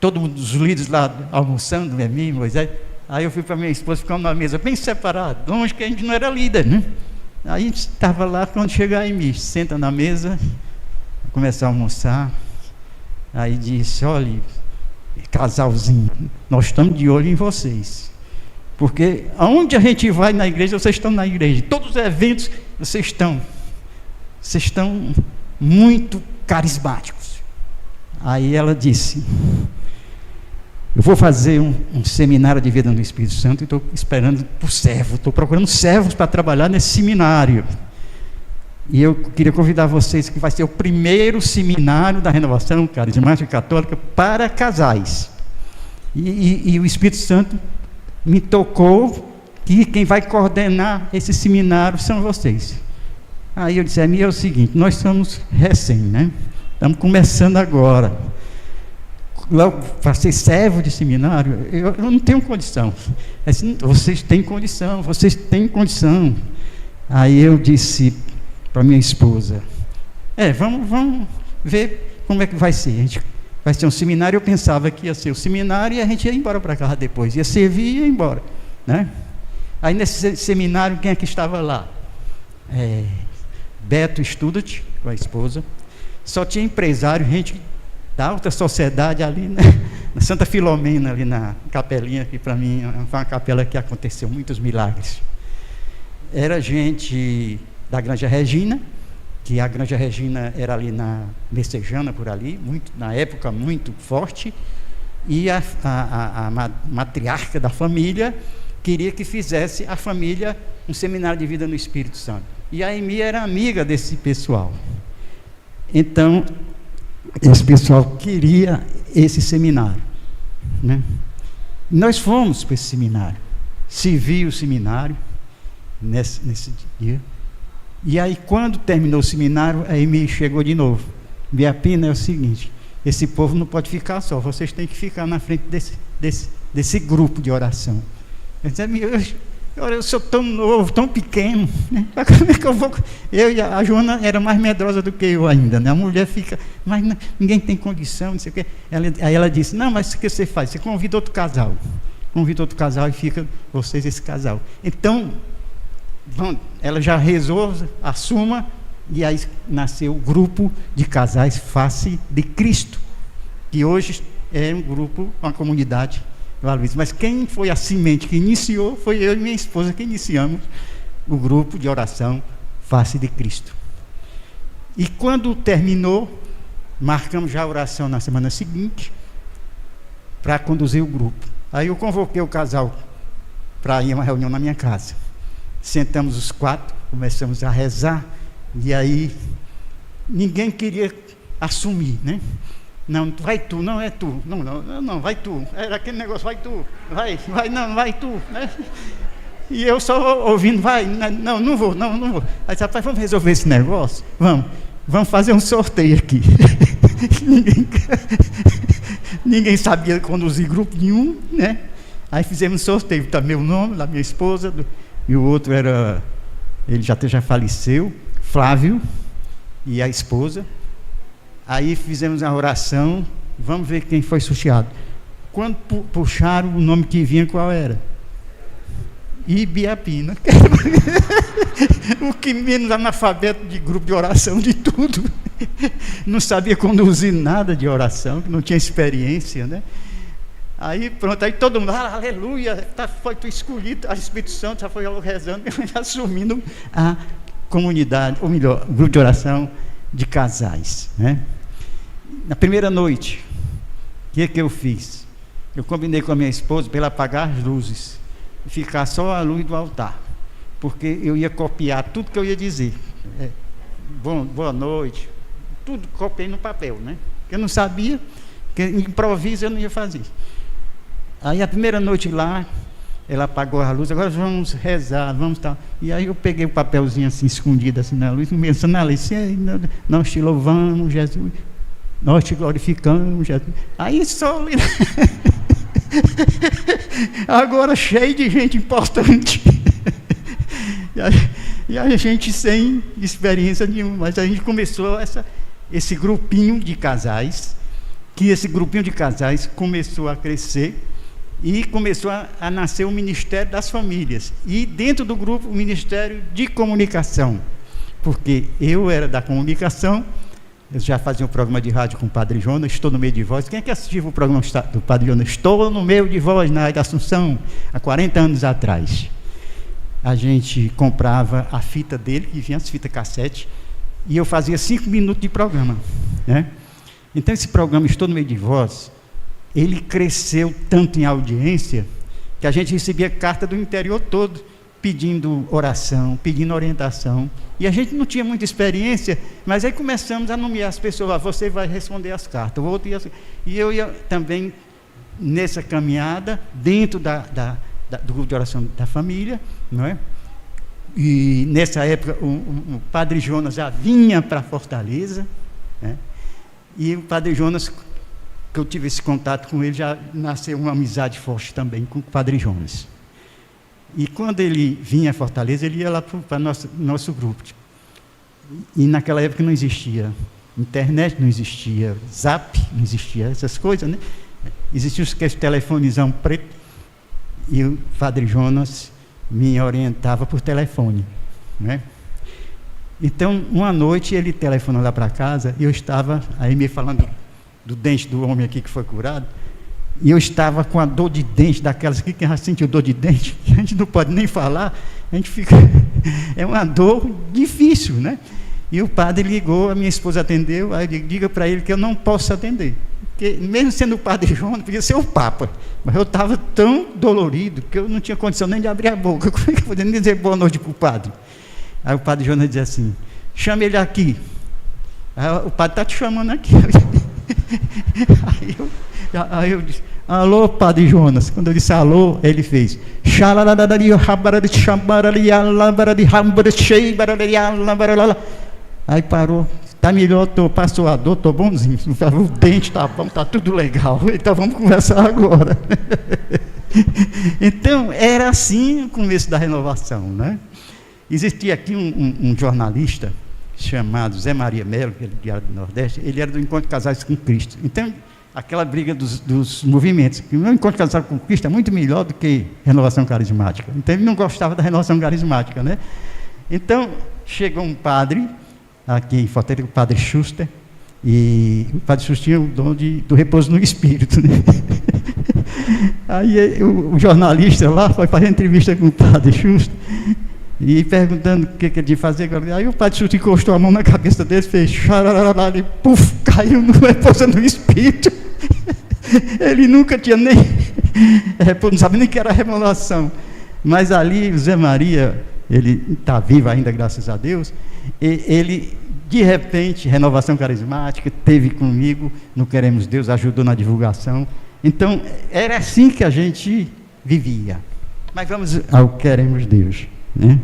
todos os líderes lá almoçando, mim, Moisés. Aí eu fui para minha esposa, ficamos na mesa bem separados, longe que a gente não era líder, né? Aí a gente estava lá, quando chegar em mim, senta na mesa, começa a almoçar. Aí disse, olha, casalzinho, nós estamos de olho em vocês, porque aonde a gente vai na igreja, vocês estão na igreja, todos os eventos, vocês estão muito carismáticos. Aí ela disse, eu vou fazer um seminário de vida no Espírito Santo e estou esperando por servo, estou procurando servos para trabalhar nesse seminário. E eu queria convidar vocês, que vai ser o primeiro seminário da Renovação Carismática Católica para casais. E o Espírito Santo me tocou que quem vai coordenar esse seminário são vocês. Aí eu disse, é o seguinte, nós somos recém, né? Estamos começando agora. Logo, para ser servo de seminário, eu não tenho condição. Assim, vocês têm condição, vocês têm condição. Aí eu disse para minha esposa, vamos ver como é que vai ser. A gente vai ser um seminário, eu pensava que ia ser o seminário e a gente ia embora para casa depois, ia servir e ia embora, né? Aí nesse seminário, quem é que estava lá? Beto Student, com a esposa, só tinha empresário, gente da alta sociedade ali, né? Na Santa Filomena, ali na capelinha, que para mim foi uma capela que aconteceu muitos milagres. Era gente da Granja Regina, que a Granja Regina era ali na Messejana, por ali, na época muito forte, e a matriarca da família queria que fizesse a família um seminário de vida no Espírito Santo. E a Emi era amiga desse pessoal. Então, esse pessoal queria esse seminário, né? Nós fomos para esse seminário, se viu o seminário nesse dia. E aí, quando terminou o seminário, a Emi chegou de novo. Biapina, é o seguinte: esse povo não pode ficar só, vocês têm que ficar na frente desse grupo de oração. Eu disse, eu sou tão novo, tão pequeno, né? Como é que eu vou? Eu e a Joana era mais medrosa do que eu ainda, né? A mulher fica, mas não, ninguém tem condição, não sei o quê. Aí ela disse, não, mas o que você faz? Você convida outro casal e fica vocês esse casal. Então, ela já rezou, assuma, e aí nasceu o grupo de casais Face de Cristo, que hoje é um grupo, uma comunidade. Mas quem foi a semente que iniciou foi eu e minha esposa que iniciamos o grupo de oração Face de Cristo. E quando terminou, marcamos já a oração na semana seguinte para conduzir o grupo. Aí eu convoquei o casal para ir a uma reunião na minha casa. Sentamos os 4, começamos a rezar, e aí ninguém queria assumir, né? Não, vai tu, não é tu, não, vai tu, era aquele negócio, vai tu, vai tu, né? E eu só ouvindo, não vou. Aí disse, rapaz, vamos resolver esse negócio? Vamos fazer um sorteio aqui. Ninguém sabia conduzir grupo nenhum, né? Aí fizemos um sorteio, tá meu nome, da minha esposa, e o outro era, ele já faleceu, Flávio, e a esposa. Aí fizemos a oração, vamos ver quem foi sorteado. Quando puxaram o nome que vinha, qual era? Ibiapina. O que menos analfabeto de grupo de oração de tudo. Não sabia conduzir nada de oração, não tinha experiência, né? Aí pronto, aí todo mundo, aleluia, foi tu escolhido, a Espírito Santo já foi rezando, assumindo a comunidade, ou melhor, o grupo de oração de casais, né? Na primeira noite, o que eu fiz? Eu combinei com a minha esposa para ela apagar as luzes e ficar só a luz do altar, porque eu ia copiar tudo que eu ia dizer. Boa noite, tudo copiei no papel, né? Porque eu não sabia, que improviso eu não ia fazer. Aí a primeira noite lá, ela apagou a luz, agora vamos rezar, vamos tal. E aí eu peguei o papelzinho assim, escondido assim na luz, começando a ler, nós te louvamos, Jesus, nós te glorificamos, Jesus. Aí só agora cheio de gente importante. E a gente sem experiência nenhuma, mas a gente começou esse grupinho de casais, que esse grupinho de casais começou a crescer, e começou a nascer o Ministério das Famílias, e dentro do grupo o Ministério de Comunicação, porque eu era da comunicação, eu já fazia um programa de rádio com o Padre Jonas, Estou no Meio de Voz. Quem é que assistiu o programa do Padre Jonas? Estou no Meio de Voz, na da Assunção, há 40 anos atrás. A gente comprava a fita dele, que vinha as fitas cassete, e eu fazia 5 minutos de programa, né? Então esse programa Estou no Meio de Voz, ele cresceu tanto em audiência, que a gente recebia carta do interior todo, pedindo oração, pedindo orientação, e a gente não tinha muita experiência, mas aí começamos a nomear as pessoas, você vai responder as cartas, o outro ia, e eu ia também nessa caminhada, dentro do grupo de oração da família, não é? E nessa época o Padre Jonas já vinha para Fortaleza, né? E o Padre Jonas, que eu tive esse contato com ele, já nasceu uma amizade forte também com o Padre Jonas. E quando ele vinha a Fortaleza, ele ia lá para nosso grupo. E naquela época não existia internet, não existia zap, não existia essas coisas, né? Existiam os telefonezão preto, e o Padre Jonas me orientava por telefone, né? Então, uma noite ele telefonou lá para casa, e eu estava, aí me falando do dente do homem aqui que foi curado, e eu estava com a dor de dente, daquelas que quem já sentiu dor de dente, que a gente não pode nem falar, a gente fica, é uma dor difícil, né? E o padre ligou, a minha esposa atendeu, aí eu digo, diga para ele que eu não posso atender, porque mesmo sendo o Padre Jonas, podia ser o Papa, mas eu estava tão dolorido, que eu não tinha condição nem de abrir a boca, como é que eu podia nem dizer boa noite para o padre? Aí o Padre Jonas dizia assim, chame ele aqui. Aí, o padre está te chamando aqui. Aí eu disse, alô, Padre Jonas. Quando eu disse alô, ele fez. Aí parou. Está melhor, passou a dor, estou bonzinho. O dente está bom, está tudo legal. Então vamos conversar agora. Então, era assim o começo da renovação, né? Existia aqui um jornalista chamado Zé Maria Melo, que era do Diário do Nordeste, ele era do Encontro de Casais com Cristo. Então, aquela briga dos movimentos, que o meu Encontro de Casais com Cristo é muito melhor do que renovação carismática. Então, ele não gostava da renovação carismática, né? Então, chegou um padre, aqui em Fortaleza, o Padre Schuster, e o Padre Schuster tinha o dom do repouso no espírito, né? Aí o jornalista lá foi fazer entrevista com o Padre Schuster, e perguntando o que ele tinha que fazer. Aí o Padre Schuster encostou a mão na cabeça dele, fez xararará, e puf, caiu no repouso no espírito. Ele nunca tinha nem não sabia nem que era revelação. Mas ali o Zé Maria, ele está vivo ainda, graças a Deus, e ele, de repente, renovação carismática, teve comigo no Queremos Deus, ajudou na divulgação. Então, era assim que a gente vivia. Mas vamos ao Queremos Deus, né?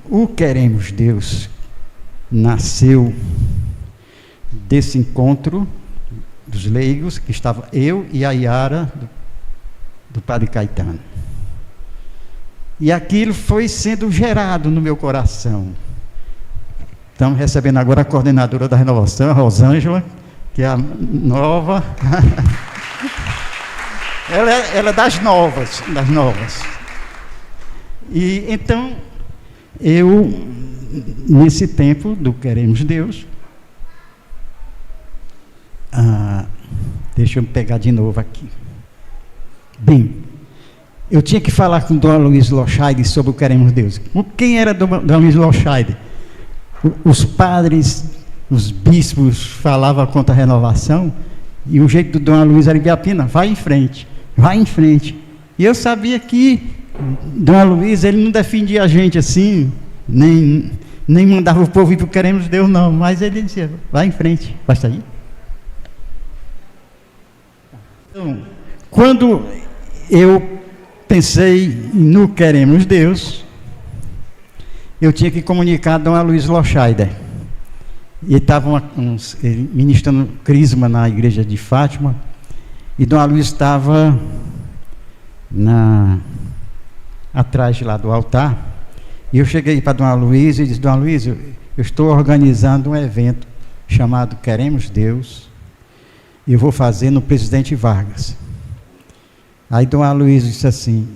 O Queremos Deus nasceu desse encontro dos leigos, que estava eu e a Yara do Padre Caetano. E aquilo foi sendo gerado no meu coração. Estamos recebendo agora a coordenadora da renovação, a Rosângela, que é a nova. ela é das novas. E então, eu, nesse tempo do Queremos Deus, deixa eu pegar de novo aqui. Bem, eu tinha que falar com o Dom Luiz Lochaide sobre o Queremos Deus. Quem era Dom Luiz Lochaide? Os padres, os bispos falavam contra a renovação, e o jeito do Dom Luiz era Ibiapina, vai em frente. E eu sabia que Dom Luiz, ele não defendia a gente assim, nem mandava o povo ir para o Queremos Deus, não, mas ele dizia, vai em frente, basta aí. Então, quando eu pensei no Queremos Deus, eu tinha que comunicar a Dom Luiz Lochaide. E estava ministrando crisma na igreja de Fátima, e Dom Luiz estava atrás de lá do altar, e eu cheguei para Dom Luiz e disse, Dom Luiz, eu estou organizando um evento chamado Queremos Deus, e eu vou fazer no Presidente Vargas. Aí Dom Luiz disse assim,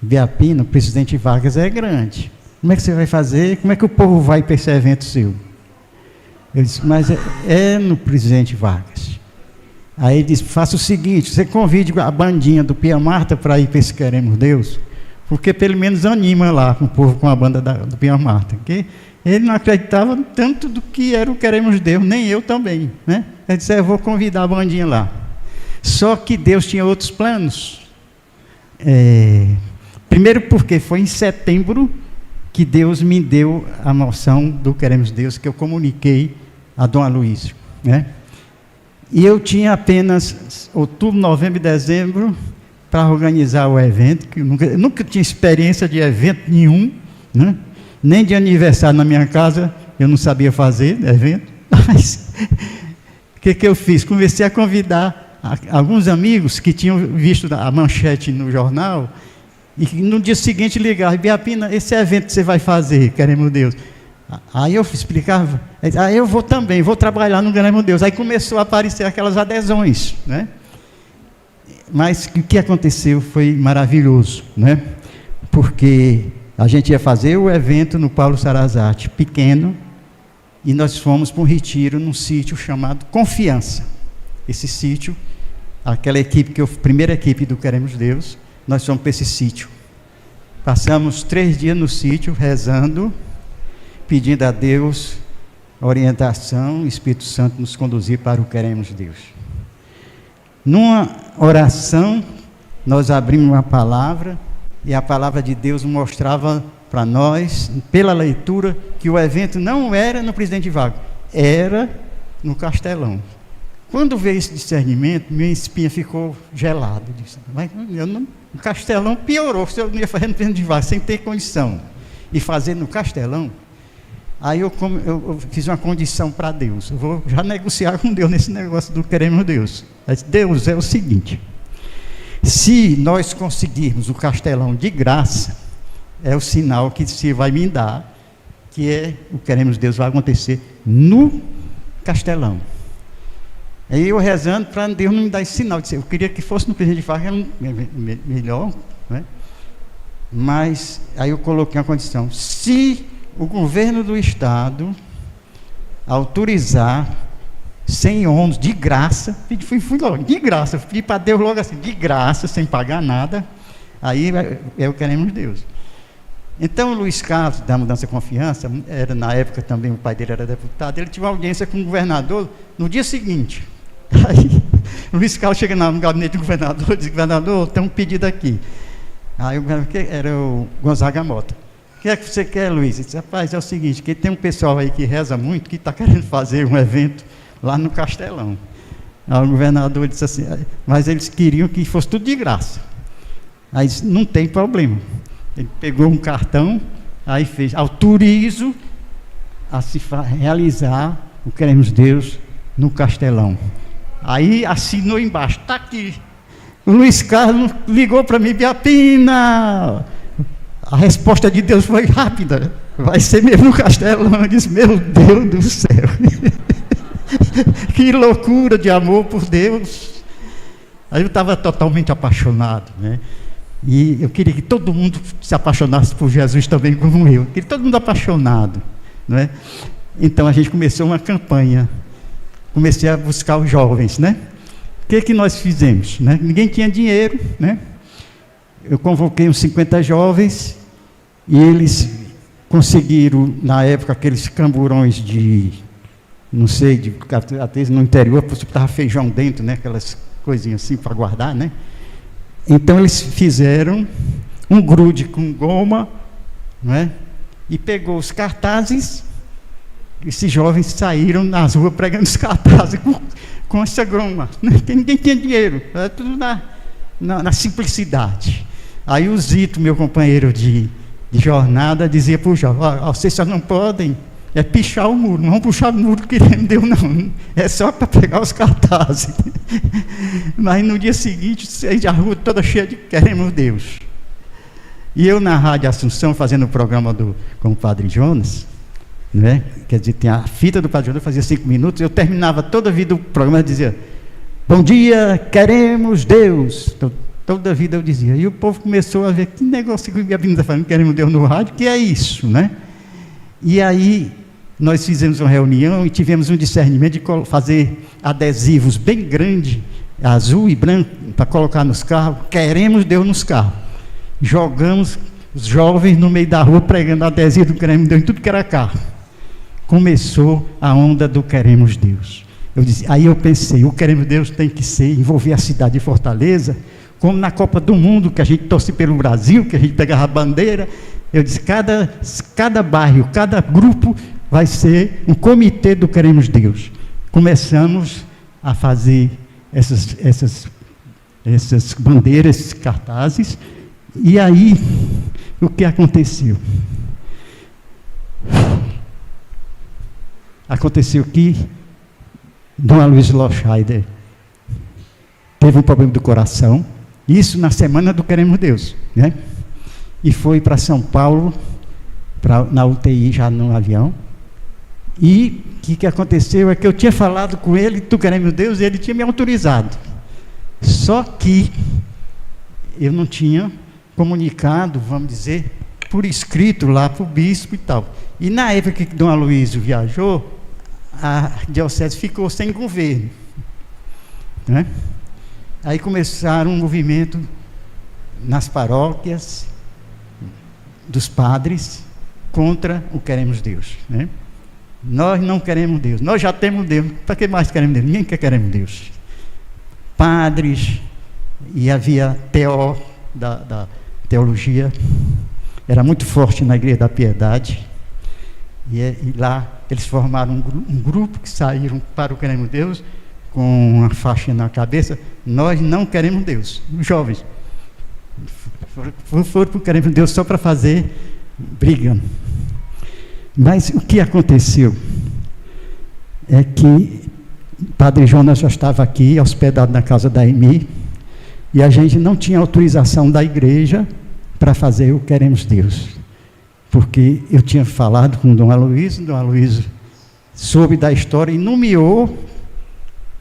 Ibiapina, o Presidente Vargas é grande, como é que você vai fazer, como é que o povo vai para esse evento seu? Eu disse, mas é no Presidente Vargas. Aí ele disse, faça o seguinte, você convide a bandinha do Pia Marta para ir para esse Queremos Deus, porque pelo menos anima lá o povo com a banda do Pia Marta, porque ele não acreditava tanto do que era o Queremos Deus, nem eu também, né? Ele disse, eu vou convidar a bandinha lá. Só que Deus tinha outros planos. Primeiro porque foi em setembro que Deus me deu a noção do Queremos Deus, que eu comuniquei a Dom Aloísio, né? E eu tinha apenas outubro, novembro e dezembro para organizar o evento, que eu nunca tinha experiência de evento nenhum, né? Nem de aniversário na minha casa, eu não sabia fazer evento, mas o que eu fiz? Comecei a convidar alguns amigos que tinham visto a manchete no jornal, e no dia seguinte ligaram, Ibiapina, esse evento que você vai fazer, Queremos Deus, Aí eu explicava, aí eu vou também, vou trabalhar no Queremos Deus. Aí começou a aparecer aquelas adesões, né? Mas o que aconteceu foi maravilhoso, né? Porque a gente ia fazer o evento no Paulo Sarazate, pequeno, e nós fomos para um retiro num sítio chamado Confiança. Esse sítio, aquela equipe, primeira equipe do Queremos Deus, nós fomos para esse sítio. Passamos 3 dias no sítio, rezando, pedindo a Deus orientação, o Espírito Santo nos conduzir para o Queremos Deus. Numa oração, nós abrimos uma palavra, e a palavra de Deus mostrava para nós, pela leitura, que o evento não era no Presidente Vargas, era no Castelão. Quando veio esse discernimento, minha espinha ficou gelada. Eu disse, mas o Castelão piorou, se eu não ia fazer no Presidente Vargas, sem ter condição, e fazer no Castelão. Aí eu fiz uma condição para Deus, eu vou já negociar com Deus nesse negócio do Queremos Deus. Eu disse, Deus, é o seguinte, se nós conseguirmos o Castelão de graça, é o sinal que você vai me dar, que é o Queremos Deus vai acontecer no Castelão. Aí eu rezando para Deus não me dar esse sinal, eu queria que fosse no Presidente Vargas, melhor, né? Mas aí eu coloquei uma condição, se o governo do Estado autorizar 100 ônibus de graça, fui logo, de graça, pedi para Deus logo assim, de graça, sem pagar nada, aí eu Queremos Deus. Então o Luiz Carlos, da Mudança e Confiança, era, na época também o pai dele era deputado, ele teve uma audiência com o governador no dia seguinte. Aí o Luiz Carlos chega no gabinete do governador e diz, governador, tem um pedido aqui. Aí o governador, era o Gonzaga Mota. O que é que você quer, Luiz? Ele disse, rapaz, é o seguinte, que tem um pessoal aí que reza muito, que está querendo fazer um evento lá no Castelão. Aí o governador disse assim, mas eles queriam que fosse tudo de graça. Aí disse, não tem problema. Ele pegou um cartão, aí fez, autorizo a se realizar o Queremos Deus no Castelão. Aí assinou embaixo, está aqui. O Luiz Carlos ligou para mim, Biapina, a resposta de Deus foi rápida, vai ser mesmo no Castelão. Eu disse, meu Deus do céu, que loucura de amor por Deus. Aí eu estava totalmente apaixonado, né? E eu queria que todo mundo se apaixonasse por Jesus também como eu. Queria todo mundo apaixonado, não é? Então a gente começou uma campanha. Comecei a buscar os jovens, né? O que nós fizemos, né? Ninguém tinha dinheiro, né? Eu convoquei uns 50 jovens e eles conseguiram, na época, aqueles camburões de, não sei, até no interior, estava feijão dentro, né? Aquelas coisinhas assim para guardar, né? Então eles fizeram um grude com goma, não é? E pegou os cartazes, esses jovens saíram nas ruas pregando os cartazes com essa goma, né? Porque ninguém tinha dinheiro, era tudo na simplicidade. Aí o Zito, meu companheiro de jornada, dizia para os jovens, vocês só não podem pichar o muro, não vão puxar o muro que não deu não, é só para pegar os cartazes. Mas no dia seguinte, a rua toda cheia de Queremos Deus. E eu na Rádio Assunção, fazendo o programa com o Padre Jonas, né? Quer dizer, tem a fita do Padre Jonas, fazia 5 minutos, eu terminava toda a vida o programa e dizia, bom dia, Queremos Deus. Então, toda a vida eu dizia, e o povo começou a ver, que negócio que a menina está falando, Queremos Deus no rádio, que é isso, né? E aí nós fizemos uma reunião e tivemos um discernimento de fazer adesivos bem grandes, azul e branco, para colocar nos carros, Queremos Deus nos carros. Jogamos os jovens no meio da rua pregando adesivo do Queremos Deus em tudo que era carro. Começou a onda do Queremos Deus. Aí eu pensei, o Queremos Deus tem que envolver a cidade de Fortaleza, como na Copa do Mundo, que a gente torce pelo Brasil, que a gente pegava a bandeira. Eu disse, cada bairro, cada grupo vai ser um comitê do Queremos Deus. Começamos a fazer essas bandeiras, esses cartazes, e aí, o que aconteceu? Aconteceu que Dona Luiz Loscheider teve um problema do coração, isso na semana do Queremos Deus, né? E foi para São Paulo na UTI já no avião. E o que aconteceu é que eu tinha falado com ele, tu queremos Deus, e ele tinha me autorizado. Só que eu não tinha comunicado, vamos dizer, por escrito lá para o bispo e tal. E na época que Dom Aloysio viajou, a diocese ficou sem governo, né? Aí começaram um movimento nas paróquias dos padres contra o queremos Deus, né? Nós não queremos Deus, nós já temos Deus, para que mais queremos Deus? Ninguém queremos Deus. Padres, e havia teó da teologia, era muito forte na Igreja da Piedade, e lá eles formaram um grupo que saíram para o queremos Deus, com uma faixa na cabeça, nós não queremos Deus. Os jovens foram para o queremos Deus só para fazer briga. Mas o que aconteceu é que Padre Jonas já estava aqui, hospedado na casa da Emi, e a gente não tinha autorização da igreja para fazer o queremos Deus, porque eu tinha falado com Dom Aloysio soube da história e nomeou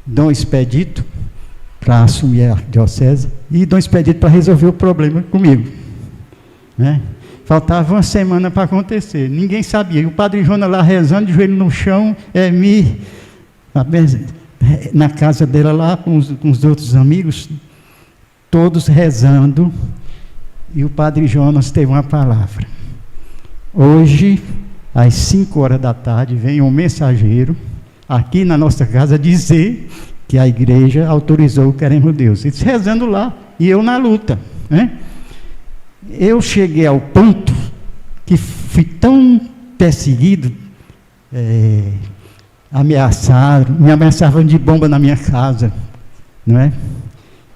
Dom Expedito para assumir a diocese, e Dom Expedito para resolver o problema comigo, né? Faltava uma semana para acontecer, ninguém sabia, e o Padre Jonas lá rezando, de joelho no chão, na casa dela lá, com os outros amigos, todos rezando, e o Padre Jonas teve uma palavra. Hoje, às 5 horas da tarde, vem um mensageiro aqui na nossa casa dizer que a igreja autorizou o queremos Deus. Eles rezando lá, e eu na luta, né? Eu cheguei ao ponto que fui tão perseguido, me ameaçavam de bomba na minha casa, não é?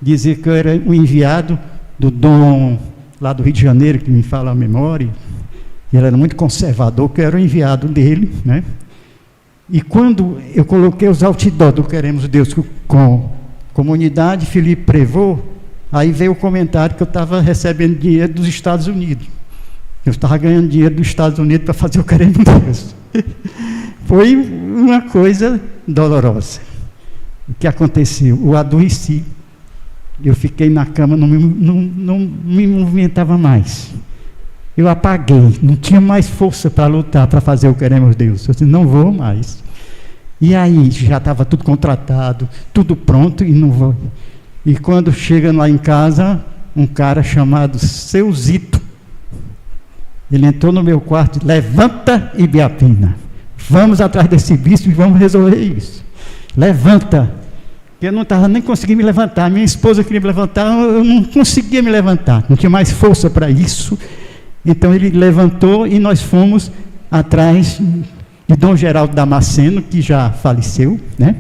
Dizer que eu era um enviado do Dom lá do Rio de Janeiro, que me fala a memória, e ele era muito conservador, que eu era o enviado dele, né? E quando eu coloquei os outdoors do Queremos Deus com comunidade Felipe Prevot, aí veio o comentário que eu estava recebendo dinheiro dos Estados Unidos. Eu estava ganhando dinheiro dos Estados Unidos para fazer o Queremos Deus. Foi uma coisa dolorosa. O que aconteceu? Eu adoeci. Eu fiquei na cama, não me movimentava mais. Eu apaguei, não tinha mais força para lutar, para fazer o queremos Deus. Eu disse, não vou mais. E aí, já estava tudo contratado, tudo pronto, e não vou. E quando chega lá em casa, um cara chamado Seu Zito, ele entrou no meu quarto e disse, levanta, Ibiapina, vamos atrás desse bispo e vamos resolver isso. Levanta. Eu não estava nem conseguindo me levantar, minha esposa queria me levantar, eu não conseguia me levantar, não tinha mais força para isso. Então ele levantou e nós fomos atrás de Dom Geraldo Damasceno, que já faleceu, né?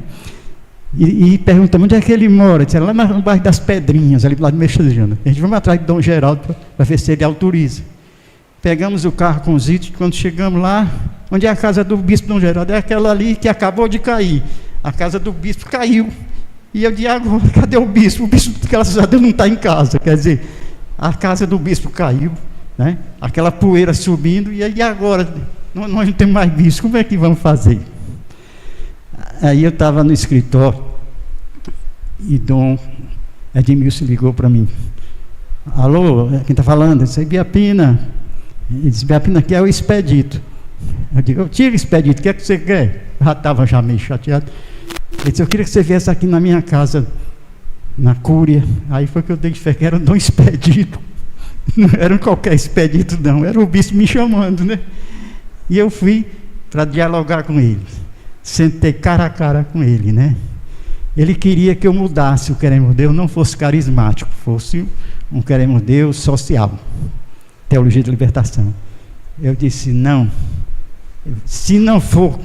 E perguntamos onde é que ele mora. Disse, lá no bairro das Pedrinhas, ali do lado de Mexicana. A gente vamos atrás de Dom Geraldo para ver se ele autoriza. Pegamos o carro com os itens, quando chegamos lá, onde é a casa do bispo Dom Geraldo? É aquela ali que acabou de cair. A casa do bispo caiu. E eu disse, agora, cadê o bispo? O bispo, graças a Deus, não está em casa. Quer dizer, a casa do bispo caiu, né? Aquela poeira subindo, e agora? Nós não temos mais bispo, como é que vamos fazer? Aí eu estava no escritório, e Dom Edmilson ligou para mim. Alô, quem está falando? Eu disse, Ibiapina. Ele disse, Ibiapina, aqui é o Expedito. Eu digo, eu tiro Expedito, o que é que você quer? Eu já estava meio chateado. Ele disse, eu queria que você viesse aqui na minha casa, na Cúria. Aí foi que eu dei de fé, que era um Dom Expedito. Não era qualquer Expedito, não, era o bispo me chamando, né? E eu fui para dialogar com ele. Sentei cara a cara com ele, né? Ele queria que eu mudasse o Queremos Deus, não fosse carismático, fosse um Queremos Deus social, teologia de libertação. Eu disse, não, se não for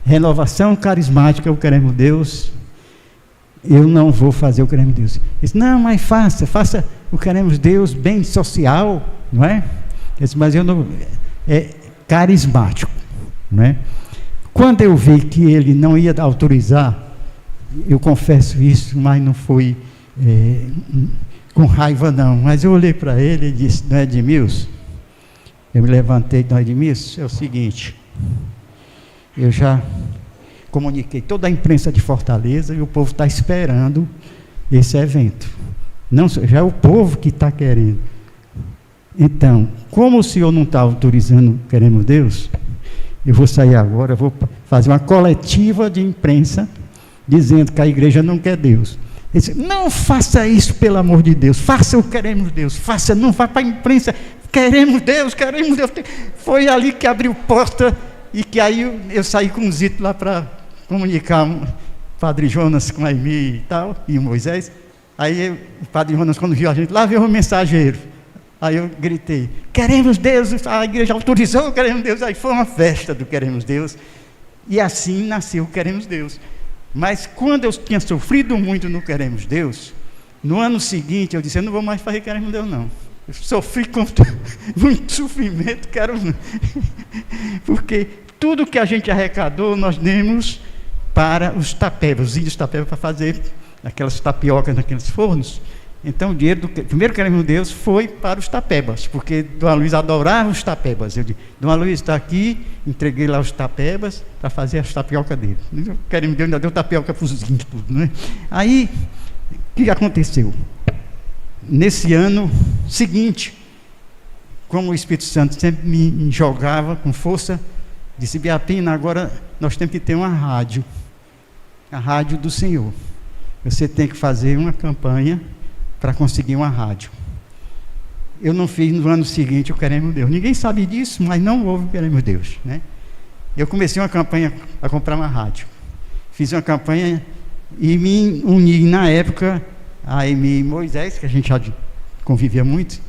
renovação carismática, o Queremos Deus, eu não vou fazer o Queremos Deus. Ele disse, não, mas faça o Queremos Deus bem social, não é? Eu disse, mas eu não, é carismático, não é? Quando eu vi que ele não ia autorizar, eu confesso isso, mas não foi com raiva não, mas eu olhei para ele e disse, não é, Edmilson, eu me levantei do Edmilson, é o seguinte, eu já comuniquei toda a imprensa de Fortaleza e o povo está esperando esse evento. Não, já é o povo que está querendo. Então, como o senhor não está autorizando Queremos Deus, eu vou sair agora, vou fazer uma coletiva de imprensa dizendo que a igreja não quer Deus. Ele disse, não faça isso, pelo amor de Deus, faça o Queremos Deus, faça, não vá para a imprensa, queremos Deus. Foi ali que abriu porta e que aí eu saí com o Zito lá para comunicar o Padre Jonas com a Emi e tal, e o Moisés. Aí o Padre Jonas, quando viu a gente, lá veio o mensageiro. Aí eu gritei, queremos Deus, a igreja autorizou o Queremos Deus. Aí foi uma festa do Queremos Deus. E assim nasceu o Queremos Deus. Mas quando eu tinha sofrido muito no Queremos Deus, no ano seguinte eu disse, eu não vou mais fazer Queremos Deus não. Eu sofri com muito sofrimento, porque tudo que a gente arrecadou, nós demos para os tapebas, os índios tapebas, para fazer aquelas tapiocas naqueles fornos. Então o dinheiro do primeiro Queremos Deus foi para os tapebas, porque Dona Luiz adorava os tapebas. Eu disse, Dona Luiz está aqui, entreguei lá os tapebas para fazer as tapiocas dele. O Queremos Deus ainda deu tapioca para os índios, tudo, né? Aí, o que aconteceu? Nesse ano seguinte, como o Espírito Santo sempre me jogava com força, disse, Biapina, agora nós temos que ter uma rádio, a rádio do Senhor. Você tem que fazer uma campanha para conseguir uma rádio. Eu não fiz no ano seguinte o Queremos Deus. Ninguém sabe disso, mas não houve o Queremos Deus, né? Eu comecei uma campanha a comprar uma rádio. Fiz uma campanha e me uni na época a Emi e Moisés, que a gente já convivia muito.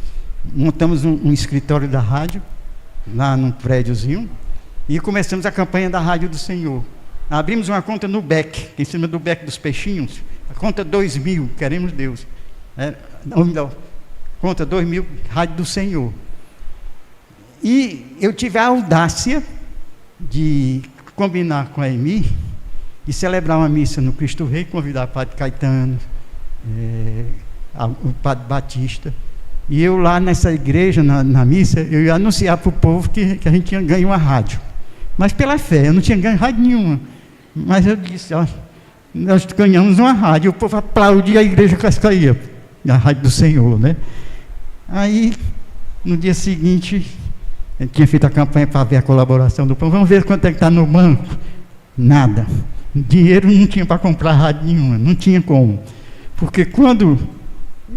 Montamos um escritório da rádio lá num prédiozinho e começamos a campanha da Rádio do Senhor. Abrimos uma conta no BEC, em cima do BEC dos Peixinhos, a conta 2000, Queremos Deus. Não, conta 2000, Rádio do Senhor. E eu tive a audácia de combinar com a Emi e celebrar uma missa no Cristo Rei, convidar o Padre Caetano, o Padre Batista. E eu lá nessa igreja, na missa, eu ia anunciar para o povo que a gente tinha ganho uma rádio. Mas pela fé, eu não tinha ganho rádio nenhuma. Mas eu disse, ó, nós ganhamos uma rádio, o povo aplaudia a igreja cascaía, a rádio do Senhor, né? Aí, no dia seguinte, a gente tinha feito a campanha para ver a colaboração do povo, vamos ver quanto é que está no banco. Nada. Dinheiro não tinha para comprar rádio nenhuma, não tinha como. Porque quando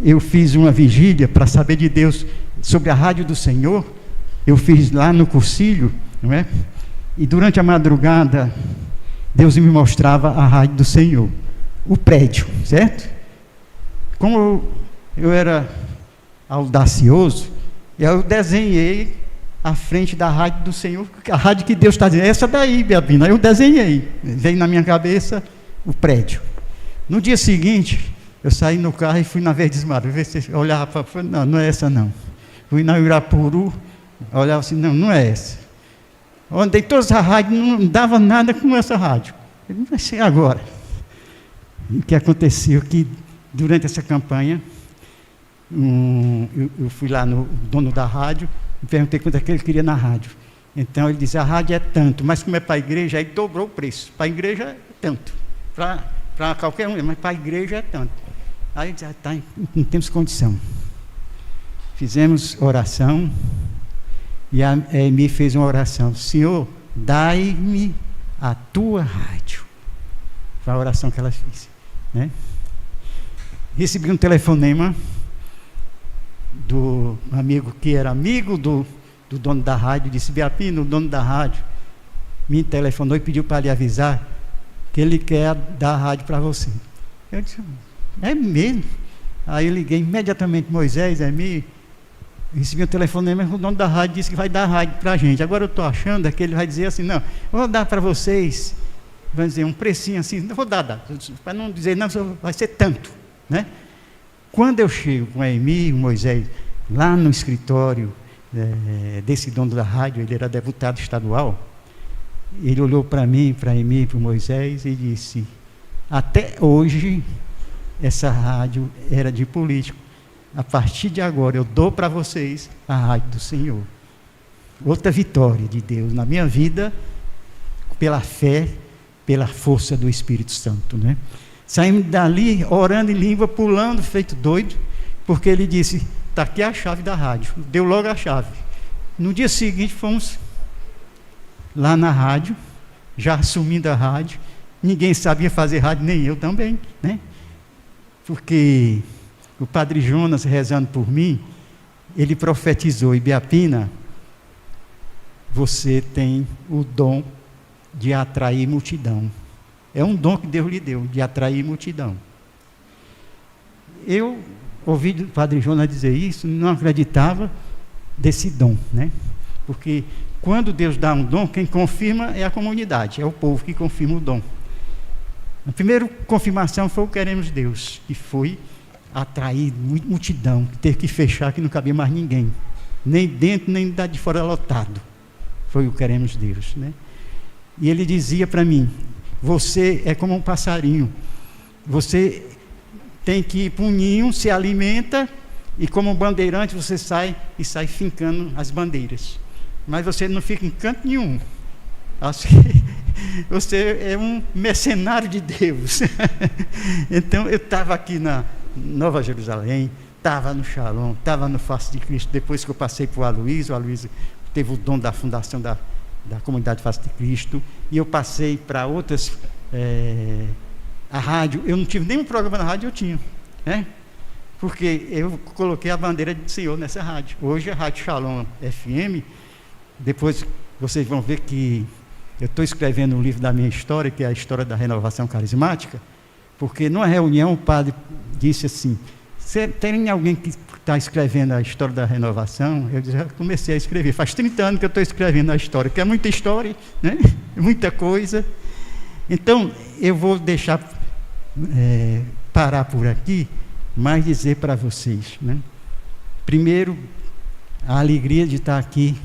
eu fiz uma vigília para saber de Deus sobre a rádio do Senhor, eu fiz lá no Cursilho, não é? E durante a madrugada, Deus me mostrava a rádio do Senhor, o prédio, certo? Como eu era audacioso, eu desenhei a frente da rádio do Senhor, a rádio que Deus está dizendo, essa daí, Biabina, eu desenhei, veio na minha cabeça o prédio. No dia seguinte, eu saí no carro e fui na Verdes Mares, ver se olhava para, não é essa não. Fui na Irapuru, olhava assim, não é essa. Andei todas as rádios, não dava nada com essa rádio. Eu não vai ser agora. O que aconteceu que durante essa campanha, eu fui lá no dono da rádio, e perguntei quanto é que ele queria na rádio. Então ele disse, a rádio é tanto, mas como é para a igreja, aí dobrou o preço. Para a igreja é tanto. Para qualquer um, mas para a igreja é tanto. Aí eu disse, tá, não temos condição. Fizemos oração, e a Emi fez uma oração, Senhor, dai-me a tua rádio. Foi a oração que ela fez, né? Recebi um telefonema do amigo que era amigo do dono da rádio, disse, Biapino, o dono da rádio me telefonou e pediu para lhe avisar que ele quer dar a rádio para você. Eu disse, é mesmo? Aí eu liguei imediatamente, Moisés, Emi, recebi um telefonema, o dono da rádio disse que vai dar a rádio para a gente. Agora eu estou achando que ele vai dizer assim, não, eu vou dar para vocês, vai dizer um precinho assim, não vou dar, para não dizer, não, vai ser tanto, né? Quando eu chego com a Emi, o Moisés, lá no escritório desse dono da rádio, ele era deputado estadual, ele olhou para mim, para a Emi, para o Moisés e disse, até hoje essa rádio era de político, a partir de agora eu dou para vocês a rádio do Senhor. outra vitória de Deus na minha vida, pela fé, pela força do Espírito Santo, né? Saímos dali orando em língua, pulando, feito doido, porque ele disse: está aqui a chave da rádio. Deu logo a chave. No dia seguinte fomos lá na rádio, já assumindo a rádio. Ninguém sabia fazer rádio, nem eu também, né? Porque o padre Jonas, rezando por mim, ele profetizou: Ibiapina, você tem o dom de atrair multidão. É um dom que Deus lhe deu, de atrair multidão. Eu ouvi o padre Jonas dizer isso, não acreditava desse dom, né? Porque quando Deus dá um dom, quem confirma é a comunidade, é o povo que confirma o dom. A primeira confirmação foi o Queremos Deus, que foi atrair multidão, que teve que fechar, que não cabia mais ninguém, nem dentro, nem de fora, lotado. Foi o Queremos Deus, né? E ele dizia para mim: você é como um passarinho, você tem que ir para um ninho, se alimenta, e como um bandeirante você sai fincando as bandeiras, mas você não fica em canto nenhum. Acho que você é um mercenário de Deus. Então eu estava aqui na Nova Jerusalém, estava no Shalom, estava no Face de Cristo. Depois que eu passei para o Aloysio teve o dom da fundação da comunidade Face de Cristo, e eu passei para outras, a rádio. Eu não tive nenhum programa na rádio, eu tinha, né? Porque eu coloquei a bandeira do Senhor nessa rádio. Hoje a Rádio Shalom FM, depois vocês vão ver que eu estou escrevendo um livro da minha história, que é a história da renovação carismática, porque numa reunião o padre disse assim: você tem alguém que está escrevendo a história da renovação? Eu já comecei a escrever, faz 30 anos que eu estou escrevendo a história, que é muita história, né? Muita coisa. Então eu vou deixar parar por aqui, mas dizer para vocês, né? Primeiro, a alegria de estar aqui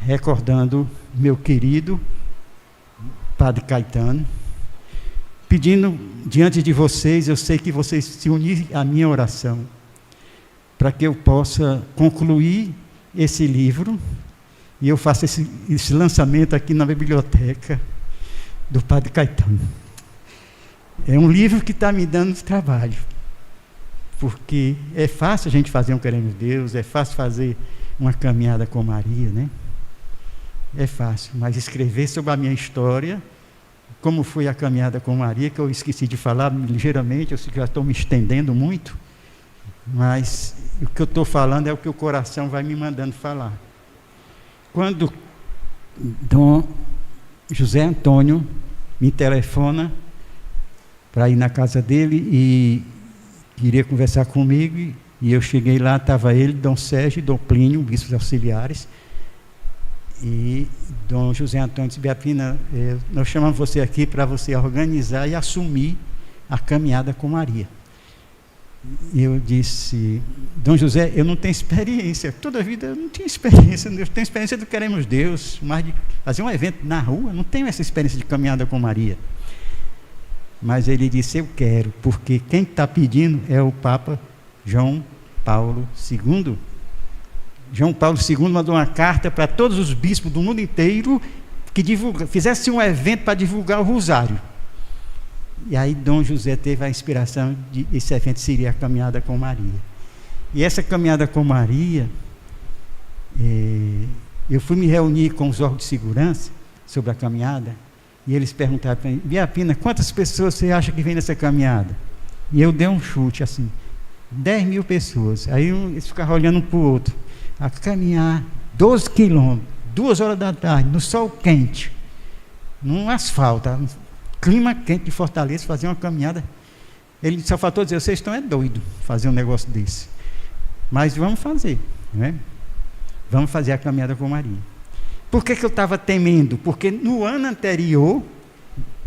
recordando meu querido Padre Caetano, pedindo diante de vocês, eu sei que vocês se unirem à minha oração, para que eu possa concluir esse livro, e eu faça esse lançamento aqui na biblioteca do Padre Caetano. É um livro que está me dando trabalho, porque é fácil a gente fazer um Queremos Deus, é fácil fazer uma caminhada com Maria, né? É fácil, mas escrever sobre a minha história, como foi a caminhada com Maria, que eu esqueci de falar ligeiramente, eu já estou me estendendo muito, mas o que eu estou falando é o que o coração vai me mandando falar. Quando Dom José Antônio me telefona para ir na casa dele e queria conversar comigo, e eu cheguei lá, estava ele, Dom Sérgio e Dom Plínio, bispos auxiliares, e Dom José Antônio disse: Beatriz, nós chamamos você aqui para você organizar e assumir a caminhada com Maria. E eu disse: Dom José, eu não tenho experiência, toda a vida eu não tinha experiência, eu tenho experiência do Queremos Deus, mas de fazer um evento na rua, não tenho essa experiência de caminhada com Maria. Mas ele disse: eu quero, porque quem está pedindo é o Papa João Paulo II. João Paulo II mandou uma carta para todos os bispos do mundo inteiro que fizesse um evento para divulgar o Rosário. E aí Dom José teve a inspiração de esse evento seria a caminhada com Maria. E essa caminhada com Maria, eu fui me reunir com os órgãos de segurança sobre a caminhada, e eles perguntaram para mim: Biapina, quantas pessoas você acha que vem nessa caminhada? E eu dei um chute assim: 10 mil pessoas. Aí eles ficavam olhando um para o outro. A caminhar 12 quilômetros, 2 horas da tarde, no sol quente, num asfalto, clima quente de Fortaleza, fazer uma caminhada. Ele só faltou dizer: vocês estão doidos fazer um negócio desse. Mas vamos fazer, né? Vamos fazer a caminhada com Maria. Por que eu estava temendo? Porque no ano anterior,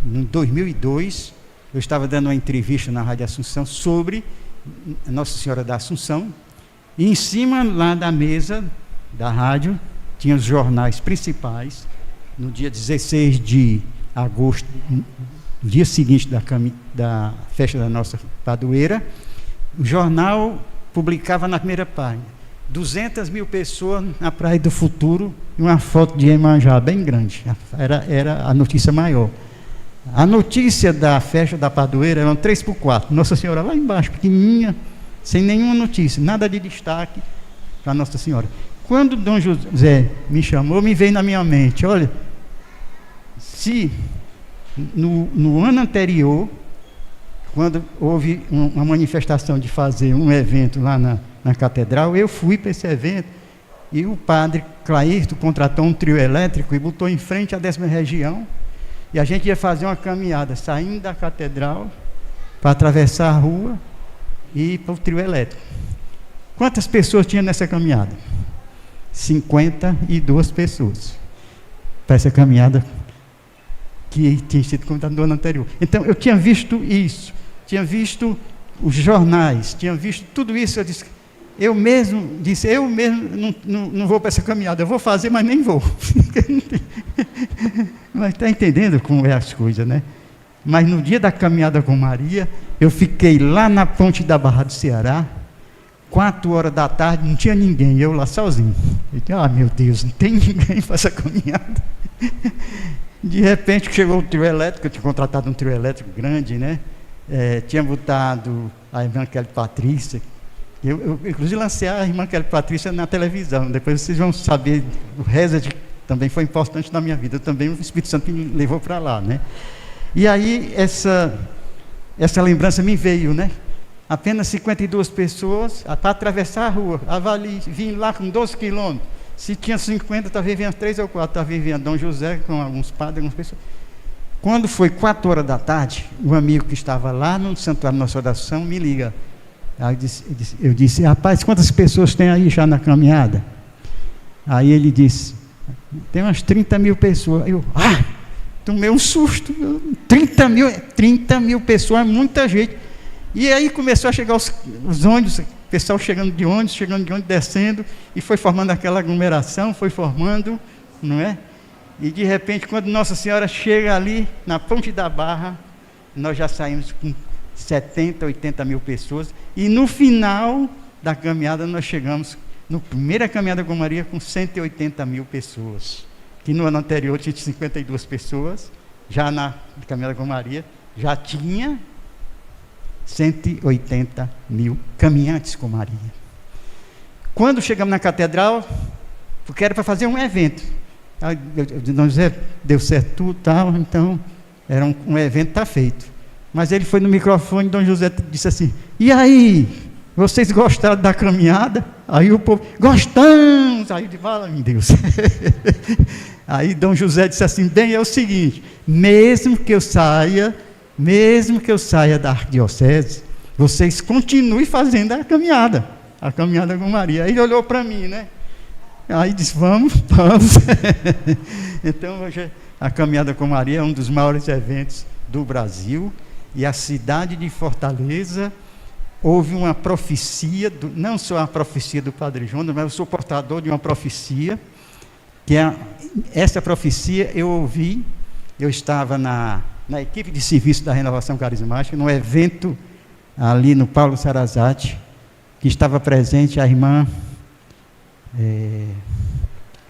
em 2002, eu estava dando uma entrevista na Rádio Assunção sobre Nossa Senhora da Assunção, e em cima lá da mesa da rádio tinha os jornais principais. No dia 16 de agosto, no dia seguinte da festa da nossa padroeira, o jornal publicava na primeira página: 200 mil pessoas na Praia do Futuro, e uma foto de Iemanjá bem grande. Era a notícia maior. A notícia da festa da padroeira era um 3x4. Nossa Senhora lá embaixo, pequenininha, sem nenhuma notícia, nada de destaque para Nossa Senhora. Quando Dom José me chamou, me veio na minha mente, olha, se no ano anterior, quando houve uma manifestação de fazer um evento lá na catedral, eu fui para esse evento e o padre Clairto contratou um trio elétrico e botou em frente à 10ª região, e a gente ia fazer uma caminhada saindo da catedral para atravessar a rua e ir para o trio elétrico. Quantas pessoas tinha nessa caminhada? 52 pessoas para essa caminhada que tinha sido contada no ano anterior. Então eu tinha visto isso, tinha visto os jornais, tinha visto tudo isso. Eu mesmo não vou para essa caminhada, eu vou fazer, mas nem vou. Mas está entendendo como é as coisas, né? Mas no dia da caminhada com Maria, eu fiquei lá na ponte da Barra do Ceará, 4 horas da tarde, não tinha ninguém, eu lá sozinho. Eu disse, meu Deus, não tem ninguém para essa caminhada. De repente chegou o trio elétrico, eu tinha contratado um trio elétrico grande, né? Tinha botado a irmã Kelly Patrícia. Eu inclusive lancei a irmã Kelly Patrícia na televisão, depois vocês vão saber, o Rezet também foi importante na minha vida, também o Espírito Santo me levou para lá, né? E aí essa lembrança me veio, né? Apenas 52 pessoas para atravessar a rua. Vim lá com 12 quilômetros. Se tinha 50, talvez vinha 3 ou 4. Talvez vinha Dom José com alguns padres, algumas pessoas. Quando foi 4 horas da tarde, o amigo que estava lá no Santuário Nossa Oração me liga. Aí eu disse, rapaz, quantas pessoas tem aí já na caminhada? Aí ele disse, tem umas 30 mil pessoas. Eu, tomei um susto. 30 mil pessoas, é muita gente. E aí começou a chegar os ônibus, o pessoal chegando de ônibus, descendo, e foi formando aquela aglomeração, foi formando, não é? E de repente, quando Nossa Senhora chega ali, na Ponte da Barra, nós já saímos com 70, 80 mil pessoas, e no final da caminhada nós chegamos, na primeira caminhada com Maria, com 180 mil pessoas, que no ano anterior tinha 52 pessoas, já na caminhada com Maria, já tinha 180 mil caminhantes com Maria. Quando chegamos na catedral, porque era para fazer um evento, Dom José deu certo tudo, tal, então era um evento, está feito. Mas ele foi no microfone e Dom José disse assim, e aí, vocês gostaram da caminhada? Aí o povo, gostamos! Aí ele fala, meu Deus. Aí Dom José disse assim, bem, é o seguinte, mesmo que eu saia da arquidiocese, vocês continuem fazendo a caminhada com Maria. Aí ele olhou para mim, né? Aí disse, vamos. Então hoje a caminhada com Maria é um dos maiores eventos do Brasil, e a cidade de Fortaleza, houve uma profecia, não só a profecia do Padre Jonas, mas eu sou portador de uma profecia, essa profecia eu ouvi, eu estava na equipe de serviço da Renovação Carismática, num evento ali no Paulo Sarazate, que estava presente a irmã,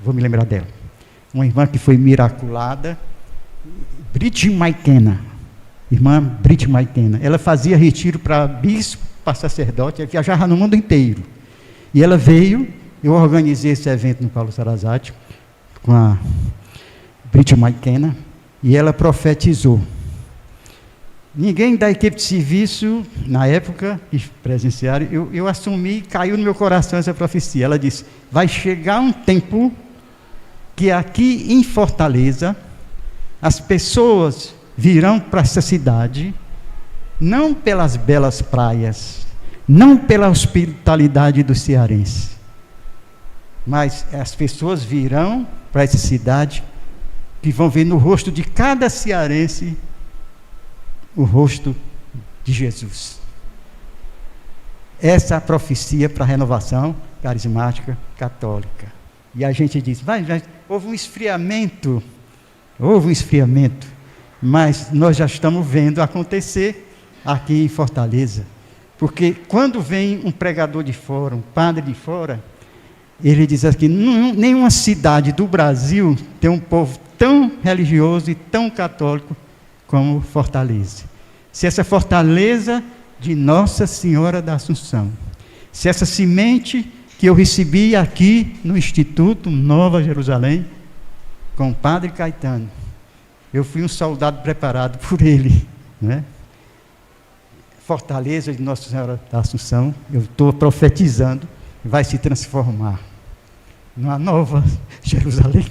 vou me lembrar dela, uma irmã que foi miraculada, Brit Maikena, irmã Brit Maikena. Ela fazia retiro para bispo, para sacerdote, ela viajava no mundo inteiro. E ela veio, eu organizei esse evento no Paulo Sarazate, com a Brit Maikena, e ela profetizou. Ninguém da equipe de serviço, na época, presenciaram, eu assumi, caiu no meu coração essa profecia. Ela disse, vai chegar um tempo que aqui em Fortaleza, as pessoas virão para essa cidade, não pelas belas praias, não pela hospitalidade do cearense, mas as pessoas virão para essa cidade que vão ver no rosto de cada cearense o rosto de Jesus. Essa é a profecia para a renovação carismática católica. E a gente diz, houve um esfriamento, mas nós já estamos vendo acontecer aqui em Fortaleza. Porque quando vem um pregador de fora, um padre de fora, ele diz aqui, nenhuma cidade do Brasil tem um povo tão religioso e tão católico como Fortaleza. Se essa fortaleza de Nossa Senhora da Assunção, se essa semente que eu recebi aqui no Instituto Nova Jerusalém, com o Padre Caetano, eu fui um soldado preparado por ele, né? Fortaleza de Nossa Senhora da Assunção, eu estou profetizando, vai se transformar numa nova Jerusalém.